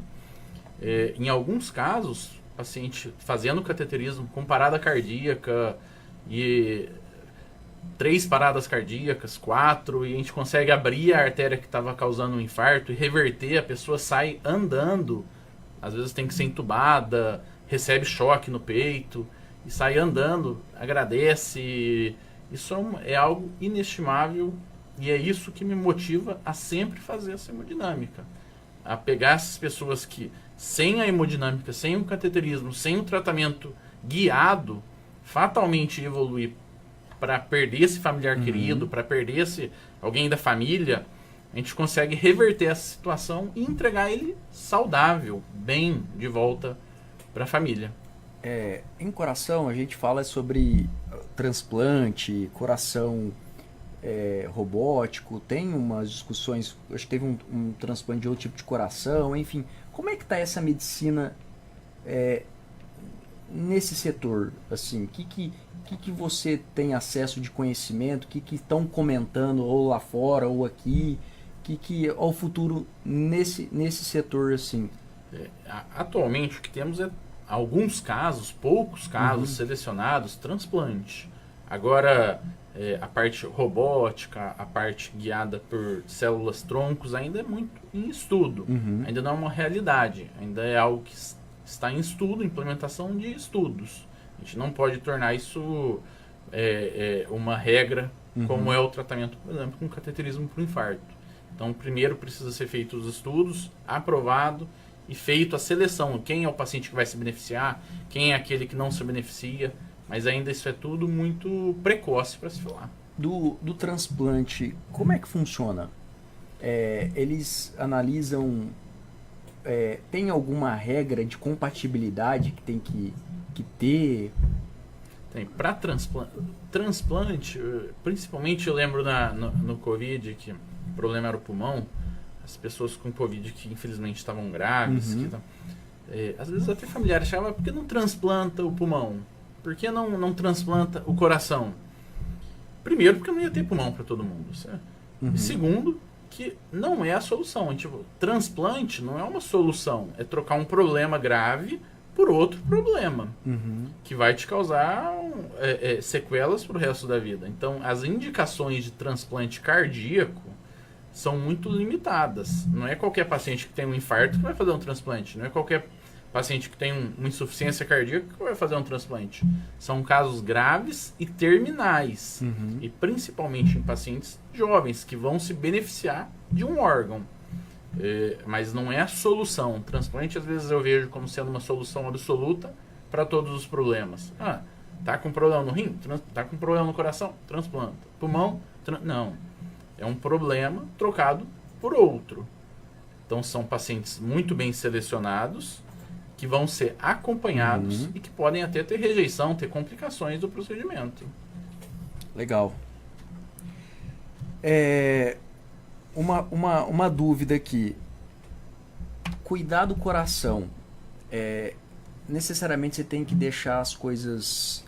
Em alguns casos, o paciente fazendo cateterismo com parada cardíaca e 3 paradas cardíacas, 4, e a gente consegue abrir a artéria que estava causando um infarto e reverter, a pessoa sai andando, às vezes tem que ser entubada, recebe choque no peito e sai andando, agradece. Isso é algo inestimável e é isso que me motiva a sempre fazer essa hemodinâmica. A pegar essas pessoas que, sem a hemodinâmica, sem o cateterismo, sem o tratamento guiado, fatalmente evoluir para perder esse familiar querido, para perder alguém da família, a gente consegue reverter essa situação e entregar ele saudável, bem, de volta para a família. Em coração, a gente fala sobre transplante, coração robótico, tem umas discussões, acho que teve um transplante de outro tipo de coração, enfim. Como é que está essa medicina nesse setor? Assim, que você tem acesso de conhecimento, que estão comentando ou lá fora ou aqui, que é o futuro nesse setor, assim? Atualmente o que temos é alguns casos, poucos casos selecionados, transplante. Agora, a parte robótica, a parte guiada por células troncos, ainda é muito em estudo. Ainda não é uma realidade, ainda é algo que está em estudo, implementação de estudos. A gente não pode tornar isso uma regra, como é o tratamento, por exemplo, com cateterismo para o infarto. Então, primeiro precisa ser feito os estudos, aprovado e feito a seleção. Quem é o paciente que vai se beneficiar, quem é aquele que não se beneficia, mas ainda isso é tudo muito precoce para se falar. Do transplante, como é que funciona? Eles analisam... tem alguma regra de compatibilidade que tem que ter? Tem. Para transplante, principalmente eu lembro no Covid, que o problema era o pulmão, as pessoas com Covid que infelizmente estavam graves, às vezes até familiares chegavam, por que não transplanta o pulmão? Por que não transplanta o coração? Primeiro, porque não ia ter pulmão para todo mundo, certo? E segundo, que não é a solução. Tipo, transplante não é uma solução, é trocar um problema grave por outro problema, que vai te causar sequelas para o resto da vida. Então, as indicações de transplante cardíaco são muito limitadas. Não é qualquer paciente que tem um infarto que vai fazer um transplante. Não é qualquer paciente que tem uma insuficiência cardíaca que vai fazer um transplante. São casos graves e terminais. E principalmente em pacientes jovens que vão se beneficiar de um órgão. Mas não é a solução. O transplante, às vezes, eu vejo como sendo uma solução absoluta para todos os problemas. Tá com problema no rim? Tá com problema no coração? Transplanta. Pulmão? Não. É um problema trocado por outro. Então, são pacientes muito bem selecionados, que vão ser acompanhados e que podem até ter rejeição, ter complicações do procedimento. Legal. Uma dúvida aqui. Cuidar do coração, necessariamente você tem que deixar as coisas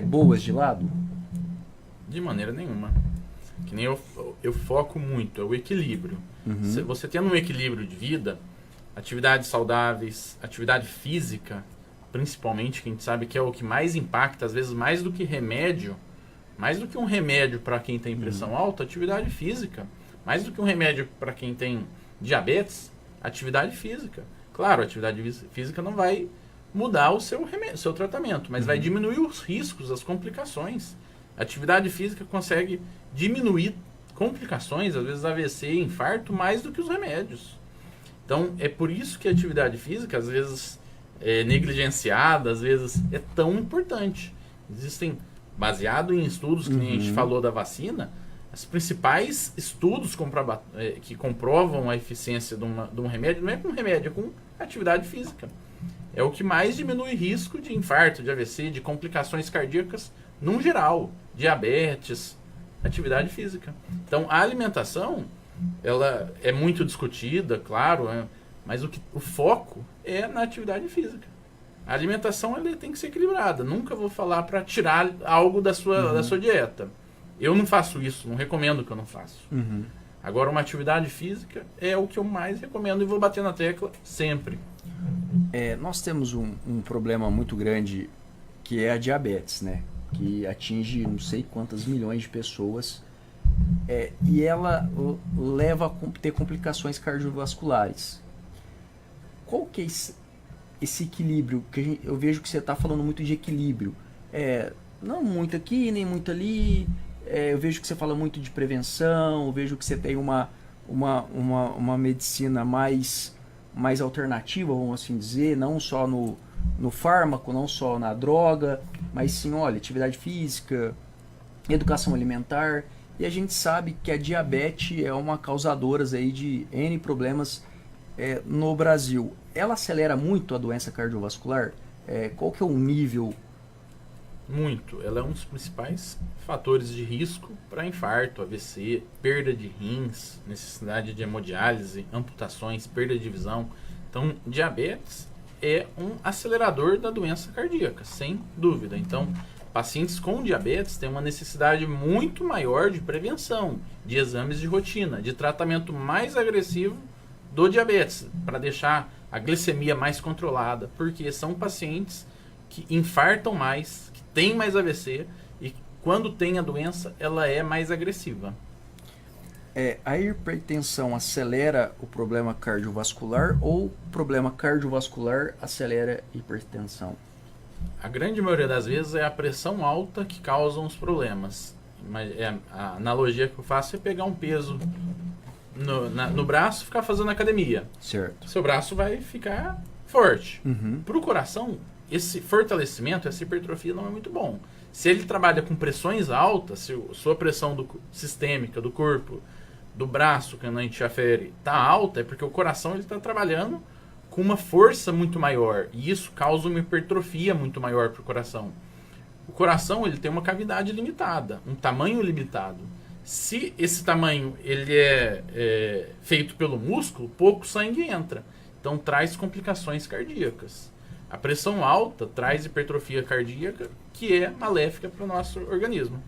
boas de lado? De maneira nenhuma. Que nem eu foco muito, é o equilíbrio. Se você tendo um equilíbrio de vida, atividades saudáveis, atividade física, principalmente, que a gente sabe que é o que mais impacta, às vezes mais do que remédio, mais do que um remédio para quem tem pressão alta, atividade física. Mais do que um remédio para quem tem diabetes, atividade física. Claro, a atividade física não vai mudar o seu tratamento, mas vai diminuir os riscos, as complicações. A atividade física consegue diminuir complicações, às vezes AVC, infarto, mais do que os remédios. Então, é por isso que a atividade física, às vezes, é negligenciada, às vezes, é tão importante. Existem, baseado em estudos, que nem a gente falou da vacina, os principais estudos que comprovam a eficiência de um remédio, não é com remédio, é com atividade física. É o que mais diminui risco de infarto, de AVC, de complicações cardíacas, num geral, diabetes, atividade física. Então, a alimentação, ela é muito discutida, claro, mas o foco é na atividade física. A alimentação ela tem que ser equilibrada. Nunca vou falar para tirar algo da sua dieta. Eu não faço isso, não recomendo que eu não faço. Agora, uma atividade física é o que eu mais recomendo e vou bater na tecla sempre. Nós temos um problema muito grande, que é a diabetes, né? Que atinge não sei quantas milhões de pessoas. E ela leva a ter complicações cardiovasculares. Qual que é esse equilíbrio? Que eu vejo que você está falando muito de equilíbrio. Não muito aqui, nem muito ali. Eu vejo que você fala muito de prevenção. Eu vejo que você tem uma medicina mais alternativa, vamos assim dizer. Não só no fármaco, não só na droga. Mas sim, olha, atividade física, educação alimentar. E a gente sabe que a diabetes é uma causadora aí de N problemas no Brasil. Ela acelera muito a doença cardiovascular? Qual que é o nível? Muito. Ela é um dos principais fatores de risco para infarto, AVC, perda de rins, necessidade de hemodiálise, amputações, perda de visão. Então, diabetes é um acelerador da doença cardíaca, sem dúvida. Então, pacientes com diabetes têm uma necessidade muito maior de prevenção, de exames de rotina, de tratamento mais agressivo do diabetes, para deixar a glicemia mais controlada, porque são pacientes que infartam mais, que têm mais AVC e quando tem a doença, ela é mais agressiva. A hipertensão acelera o problema cardiovascular ou o problema cardiovascular acelera a hipertensão? A grande maioria das vezes é a pressão alta que causa os problemas. Mas a analogia que eu faço é pegar um peso no braço e ficar fazendo academia. Certo. Seu braço vai ficar forte. Uhum. Para o coração, esse fortalecimento, essa hipertrofia não é muito bom. Se ele trabalha com pressões altas, se a sua pressão sistêmica do corpo, do braço, que a gente afere, está alta, é porque o coração está trabalhando com uma força muito maior. E isso causa uma hipertrofia muito maior para o coração. O coração ele tem uma cavidade limitada, um tamanho limitado. Se esse tamanho ele é feito pelo músculo, pouco sangue entra. Então traz complicações cardíacas. A pressão alta traz hipertrofia cardíaca, que é maléfica para o nosso organismo.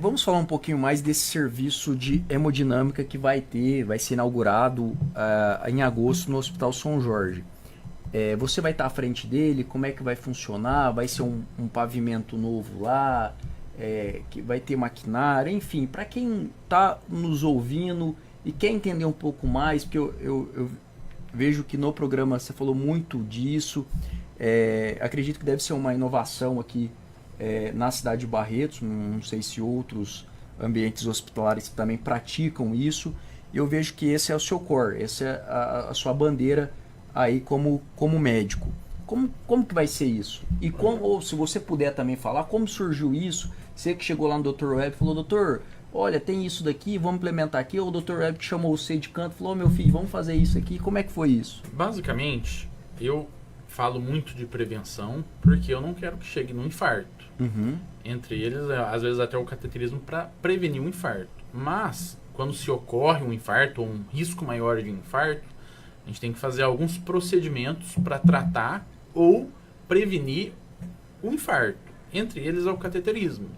Vamos falar um pouquinho mais desse serviço de hemodinâmica que vai ser inaugurado em agosto no Hospital São Jorge. Você vai estar à frente dele? Como é que vai funcionar? Vai ser um pavimento novo lá? Que vai ter maquinário? Enfim, para quem está nos ouvindo e quer entender um pouco mais, porque eu vejo que no programa você falou muito disso. Acredito que deve ser uma inovação aqui na cidade de Barretos. Não sei se outros ambientes hospitalares também praticam isso. Eu vejo que esse é o seu core, essa é a sua bandeira aí como médico. Como que vai ser isso? E ou se você puder também falar, como surgiu isso? Você que chegou lá no Dr. Web e falou, doutor, olha, tem isso daqui, vamos implementar aqui. Ou o Dr. Web chamou você de canto e falou, meu filho, vamos fazer isso aqui. Como é que foi isso? Basicamente, eu falo muito de prevenção, porque eu não quero que chegue no infarto. Uhum. Entre eles, às vezes até o cateterismo para prevenir um infarto. Mas, quando se ocorre um infarto ou um risco maior de infarto, a gente tem que fazer alguns procedimentos para tratar ou prevenir o infarto. Entre eles é o cateterismo.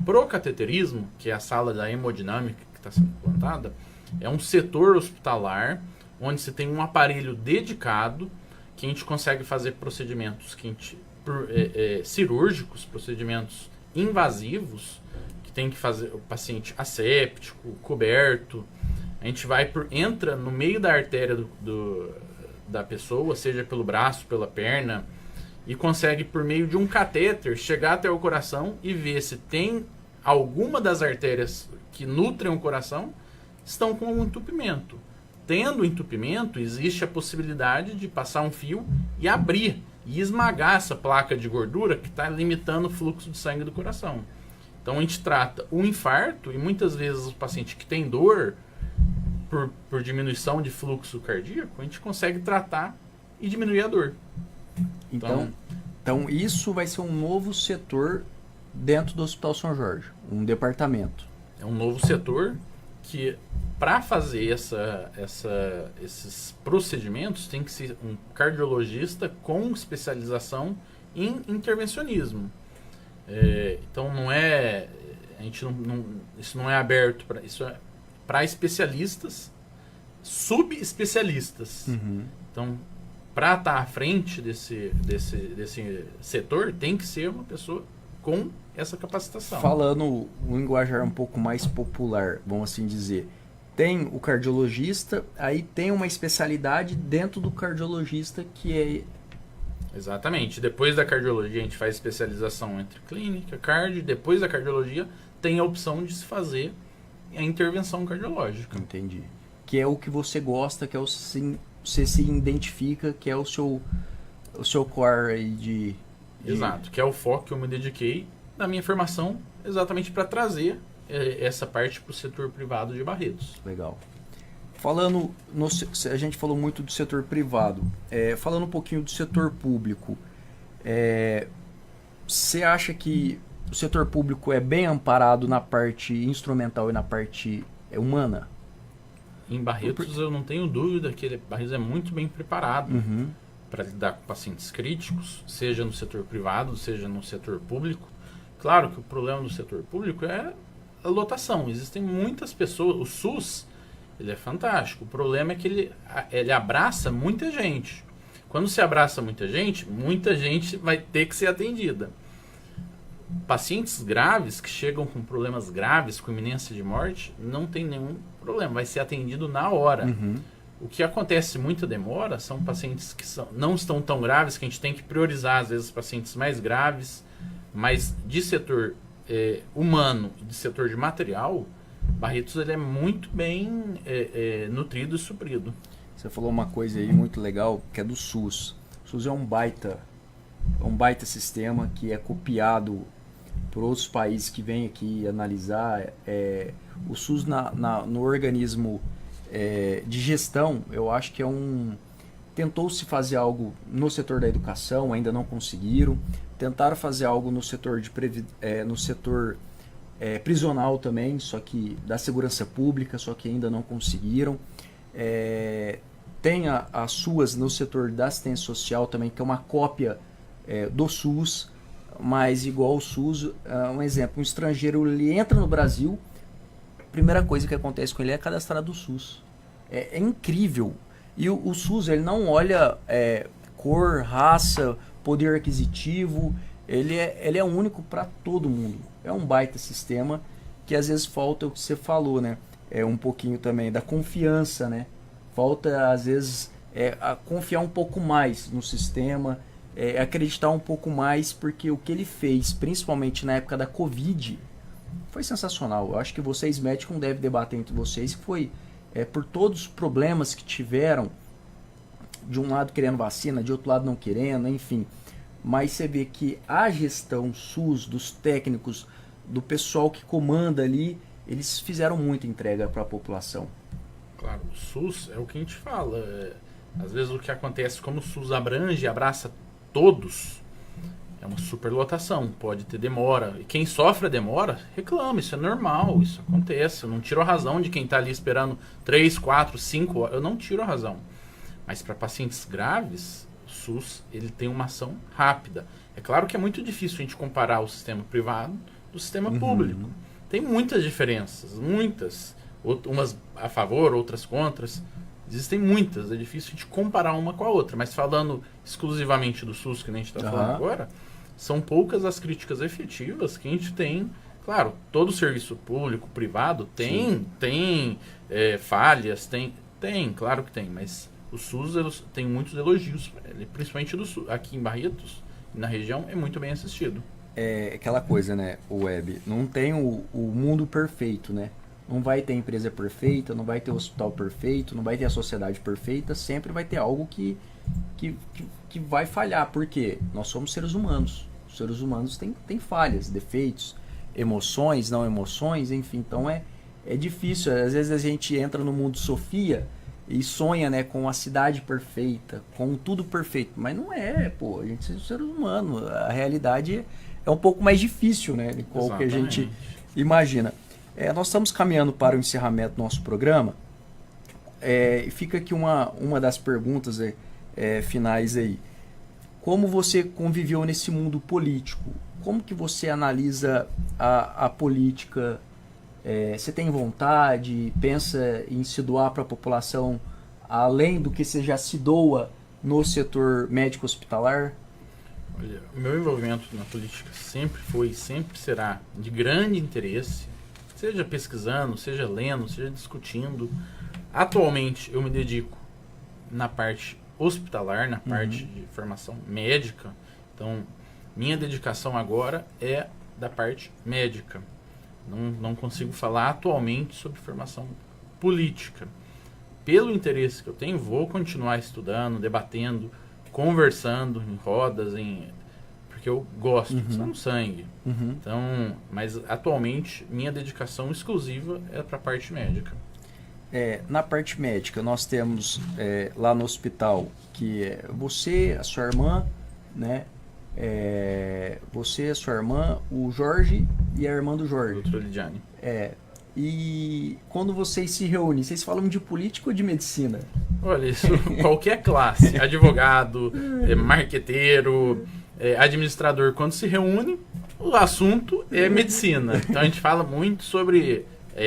Pro cateterismo, que é a sala da hemodinâmica que está sendo implantada, é um setor hospitalar onde se tem um aparelho dedicado que a gente consegue fazer procedimentos cirúrgicos, procedimentos invasivos, que tem que fazer o paciente asséptico, coberto. A gente entra no meio da artéria da pessoa, seja pelo braço, pela perna, e consegue, por meio de um catéter, chegar até o coração e ver se tem alguma das artérias que nutrem o coração estão com um entupimento. Tendo entupimento, existe a possibilidade de passar um fio e abrir e esmagar essa placa de gordura que está limitando o fluxo de sangue do coração. Então a gente trata o infarto e muitas vezes o paciente que tem dor por diminuição de fluxo cardíaco, a gente consegue tratar e diminuir a dor. Então isso vai ser um novo setor dentro do Hospital São Jorge, um departamento. É um novo setor que, para fazer esses procedimentos, tem que ser um cardiologista com especialização em intervencionismo. Então isso não é aberto para isso, é para especialistas, subespecialistas. Uhum. Então, para estar à frente desse setor, tem que ser uma pessoa com essa capacitação. Falando um linguajar um pouco mais popular, vamos assim dizer, tem o cardiologista, aí tem uma especialidade dentro do cardiologista que é... Exatamente. Depois da cardiologia, a gente faz especialização entre clínica, cardio. Depois da cardiologia, tem a opção de se fazer a intervenção cardiológica. Entendi. Que é o que você gosta, que é você se identifica, que é o seu core aí de... Exato, que é o foco que eu me dediquei na minha formação, exatamente para trazer essa parte para o setor privado de Barretos. Legal. A gente falou muito do setor privado. Falando um pouquinho do setor público, você acha que o setor público é bem amparado na parte instrumental e na parte humana? Em Barretos, eu não tenho dúvida que Barretos é muito bem preparado para lidar com pacientes críticos, seja no setor privado, seja no setor público. Claro que o problema do setor público é a lotação. Existem muitas pessoas. O SUS, ele é fantástico. O problema é que ele abraça muita gente. Quando se abraça muita gente vai ter que ser atendida. pacientes graves que chegam com problemas graves, com iminência de morte, não tem nenhum problema, vai ser atendido na hora. O que acontece muita demora são pacientes que não estão tão graves, que a gente tem que priorizar, às vezes, pacientes mais graves, mas de setor humano e de setor de material, Barretos ele é muito bem nutrido e suprido. Você falou uma coisa aí muito legal, que é do SUS. O SUS é um baita sistema que é copiado por outros países que vêm aqui analisar. O SUS no organismo de gestão, eu acho que tentou-se fazer algo no setor da educação, ainda não conseguiram. Tentaram fazer algo no setor prisional também, só que da segurança pública, só que ainda não conseguiram. Tem as SUAS no setor da assistência social também, que é uma cópia do SUS, mas igual ao SUS. Um exemplo, um estrangeiro ele entra no Brasil, a primeira coisa que acontece com ele é cadastrar do SUS. É incrível. E o SUS ele não olha cor, raça, poder aquisitivo, ele é único para todo mundo. É um baita sistema que às vezes falta o que você falou, né? Um pouquinho também da confiança, né? Falta às vezes confiar um pouco mais no sistema, acreditar um pouco mais, porque o que ele fez, principalmente na época da Covid, foi sensacional. Eu acho que vocês médicos devem debater entre vocês, que foi por todos os problemas que tiveram, de um lado querendo vacina, de outro lado não querendo, enfim. Mas você vê que a gestão SUS, dos técnicos, do pessoal que comanda ali, eles fizeram muita entrega para a população. Claro, o SUS é o que a gente fala. Às vezes o que acontece, como o SUS abrange e abraça todos, é uma superlotação, pode ter demora. E quem sofre a demora, reclama, isso é normal, isso acontece. Eu não tiro a razão de quem está ali esperando 3, 4, 5 horas, eu não tiro a razão. Mas para pacientes graves, o SUS ele tem uma ação rápida. É claro que é muito difícil a gente comparar o sistema privado do sistema público. Tem muitas diferenças, muitas. Umas a favor, outras contras. Existem muitas, é difícil a gente comparar uma com a outra. Mas falando exclusivamente do SUS, que a gente está falando agora, são poucas as críticas efetivas que a gente tem. Claro, todo serviço público, privado, tem falhas, tem, claro que tem, mas o SUS tem muitos elogios, principalmente do SUS. Aqui em Barretos, na região, é muito bem assistido. É aquela coisa, né, o Web, não tem o mundo perfeito, né? Não vai ter empresa perfeita, não vai ter hospital perfeito, não vai ter a sociedade perfeita, sempre vai ter algo que vai falhar, porque nós somos seres humanos. Os seres humanos têm falhas, defeitos, emoções, não emoções, enfim, então é difícil. Às vezes a gente entra no mundo Sofia e sonha, né, com a cidade perfeita, com tudo perfeito, mas não é, pô, a gente é ser humano, a realidade é um pouco mais difícil, né, de qual que a gente imagina. Nós estamos caminhando para o encerramento do nosso programa. Fica aqui uma das perguntas finais aí. Como você conviveu nesse mundo político? Como que você analisa a política? Você tem vontade? Pensa em se doar para a população além do que você já se doa no setor médico hospitalar? Olha, o meu envolvimento na política sempre foi, sempre será de grande interesse. Seja pesquisando, seja lendo, seja discutindo. Atualmente eu me dedico na parte hospitalar, na parte de formação médica. Então, minha dedicação agora é da parte médica. Não consigo falar atualmente sobre formação política. Pelo interesse que eu tenho, vou continuar estudando, debatendo, conversando em rodas, porque eu gosto, isso é no sangue. Então, mas atualmente minha dedicação exclusiva é para a parte médica. Na parte médica nós temos lá no hospital que você, a sua irmã, né? Você, a sua irmã, o Jorge e a irmã do Jorge. Doutora Lidiane. E quando vocês se reúnem, vocês falam de política ou de medicina? Olha, isso qualquer classe, advogado, marqueteiro, administrador, quando se reúne, o assunto é medicina. Então a gente fala muito sobre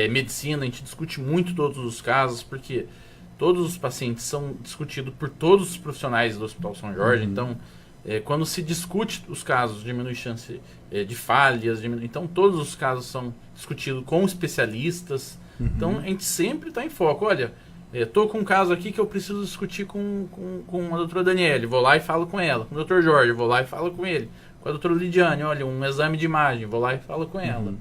medicina, a gente discute muito todos os casos, porque todos os pacientes são discutidos por todos os profissionais do Hospital São Jorge. Então quando se discute os casos, diminui chance de falhas, então todos os casos são discutidos com especialistas. Então a gente sempre está em foco. Olha, estou com um caso aqui que eu preciso discutir com a doutora Daniele, vou lá e falo com ela. Com o doutor Jorge, vou lá e falo com ele. Com a doutora Lidiane, olha, um exame de imagem, vou lá e falo com ela.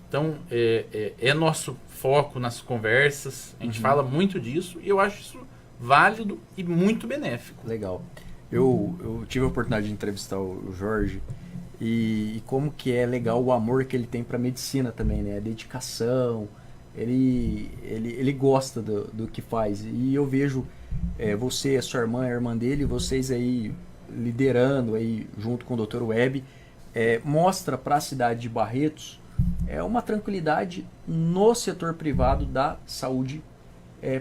Então é nosso foco nas conversas, a gente fala muito disso e eu acho isso válido e muito benéfico. Legal. Eu tive a oportunidade de entrevistar o Jorge e como que é legal o amor que ele tem para medicina também, né? A dedicação, ele gosta do que faz. E eu vejo você, a sua irmã, a irmã dele, vocês aí liderando aí junto com o Dr. Web, mostra para a cidade de Barretos uma tranquilidade no setor privado da saúde,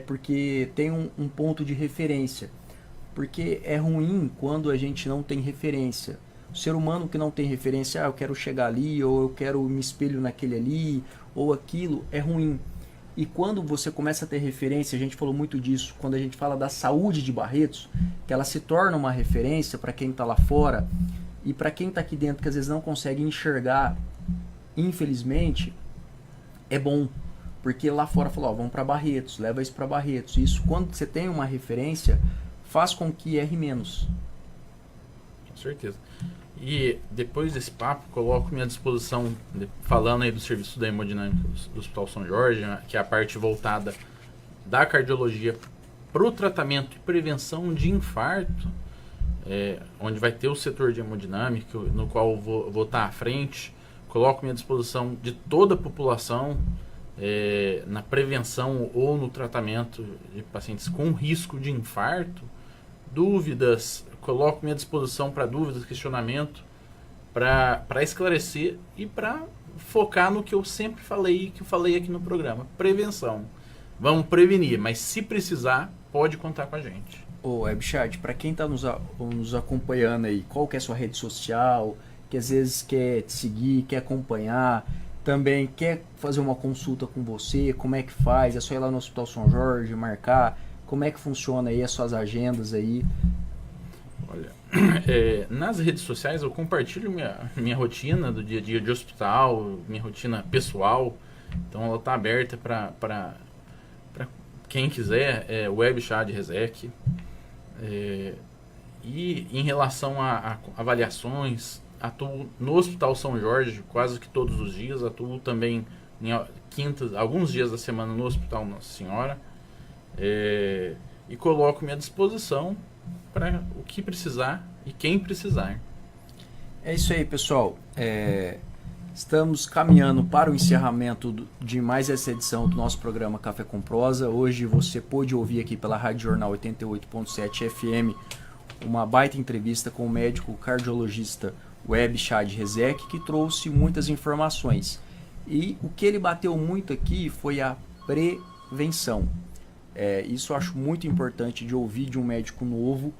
porque tem um ponto de referência. Porque é ruim quando a gente não tem referência. O ser humano que não tem referência, eu quero chegar ali, ou eu quero me espelho naquele ali, ou aquilo, é ruim. E quando você começa a ter referência, a gente falou muito disso, quando a gente fala da saúde de Barretos, que ela se torna uma referência para quem está lá fora, e para quem está aqui dentro, que às vezes não consegue enxergar, infelizmente, é bom. Porque lá fora falou, vamos para Barretos, leva isso para Barretos. Isso, quando você tem uma referência, faz com que erre menos. Com certeza. E depois desse papo, coloco à minha disposição, falando aí do serviço da hemodinâmica do Hospital São Jorge, que é a parte voltada da cardiologia para o tratamento e prevenção de infarto, onde vai ter o setor de hemodinâmica, no qual eu vou estar à frente. Coloco à minha disposição de toda a população na prevenção ou no tratamento de pacientes com risco de infarto. Dúvidas, coloco à minha disposição para dúvidas, questionamento, para esclarecer e para focar no que eu sempre falei, que eu falei aqui no programa, prevenção. Vamos prevenir, mas se precisar, pode contar com a gente. Ô, Ebchad, para quem está nos acompanhando aí, qual que é a sua rede social, que às vezes quer te seguir, quer acompanhar, também quer fazer uma consulta com você, como é que faz? É só ir lá no Hospital São Jorge, marcar. Como é que funciona aí as suas agendas aí? Olha, nas redes sociais eu compartilho minha rotina do dia a dia de hospital, minha rotina pessoal. Então ela está aberta para quem quiser, Web Chad Rezec. E em relação a avaliações, atuo no Hospital São Jorge quase que todos os dias. Atuo também em alguns dias da semana no Hospital Nossa Senhora. E coloco à minha disposição para o que precisar e quem precisar. É isso aí, pessoal. Estamos caminhando para o encerramento de mais essa edição do nosso programa Café com Prosa. Hoje você pôde ouvir aqui pela Rádio Jornal 88.7 FM uma baita entrevista com o médico cardiologista Web Chad Rezec, que trouxe muitas informações. E o que ele bateu muito aqui foi a prevenção. Isso eu acho muito importante de ouvir de um médico novo,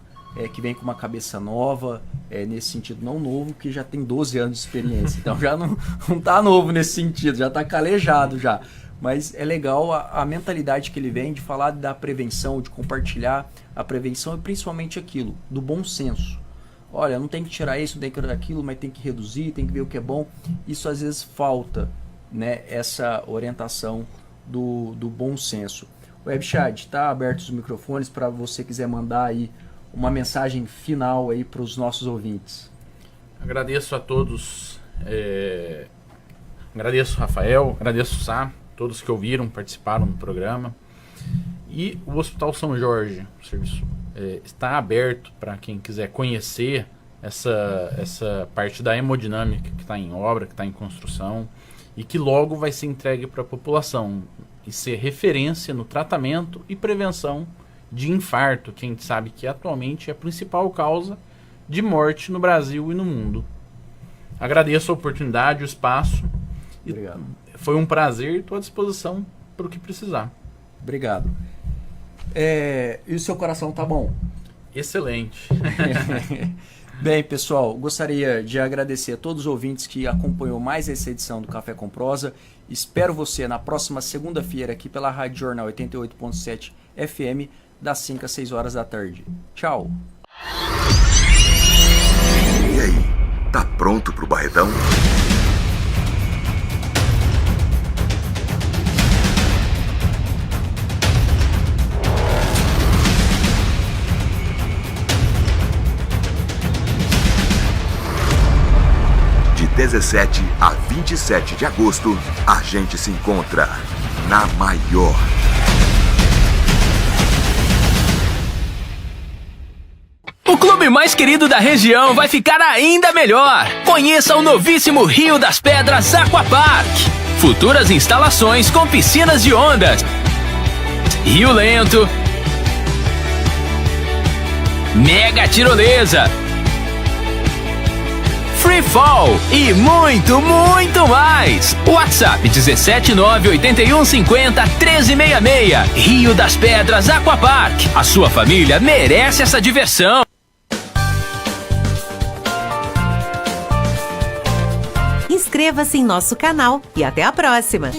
que vem com uma cabeça nova, nesse sentido não novo, que já tem 12 anos de experiência. Então já não tá novo nesse sentido, já tá calejado já. Mas é legal a mentalidade que ele vem de falar da prevenção, de compartilhar a prevenção e principalmente aquilo, do bom senso. Olha, não tem que tirar isso, não tem que tirar aquilo, mas tem que reduzir, tem que ver o que é bom. Isso às vezes falta, né, essa orientação do bom senso. Webchat, está aberto os microfones para você quiser mandar aí uma mensagem final aí para os nossos ouvintes. Agradeço a todos, agradeço Rafael, agradeço Sá, todos que ouviram, participaram do programa. E o Hospital São Jorge, o serviço está aberto para quem quiser conhecer essa parte da hemodinâmica que está em obra, que está em construção e que logo vai ser entregue para a população e ser referência no tratamento e prevenção de infarto, que a gente sabe que atualmente é a principal causa de morte no Brasil e no mundo. Agradeço a oportunidade, o espaço. Obrigado. Foi um prazer, estou à disposição para o que precisar. Obrigado. E o seu coração tá bom? Excelente. Bem, pessoal, gostaria de agradecer a todos os ouvintes que acompanhou mais essa edição do Café com Prosa. Espero você na próxima segunda-feira aqui pela Rádio Jornal 88.7 FM, das 5 às 6 horas da tarde. Tchau! E aí, tá pronto pro Barretão? De 17 a 27 de agosto, a gente se encontra na maior. O clube mais querido da região vai ficar ainda melhor. Conheça o novíssimo Rio das Pedras Aquapark. Futuras instalações com piscinas de ondas, rio lento, mega tirolesa, free fall e muito, muito mais. WhatsApp 17981501366. Rio das Pedras Aquapark. A sua família merece essa diversão. Inscreva-se em nosso canal e até a próxima!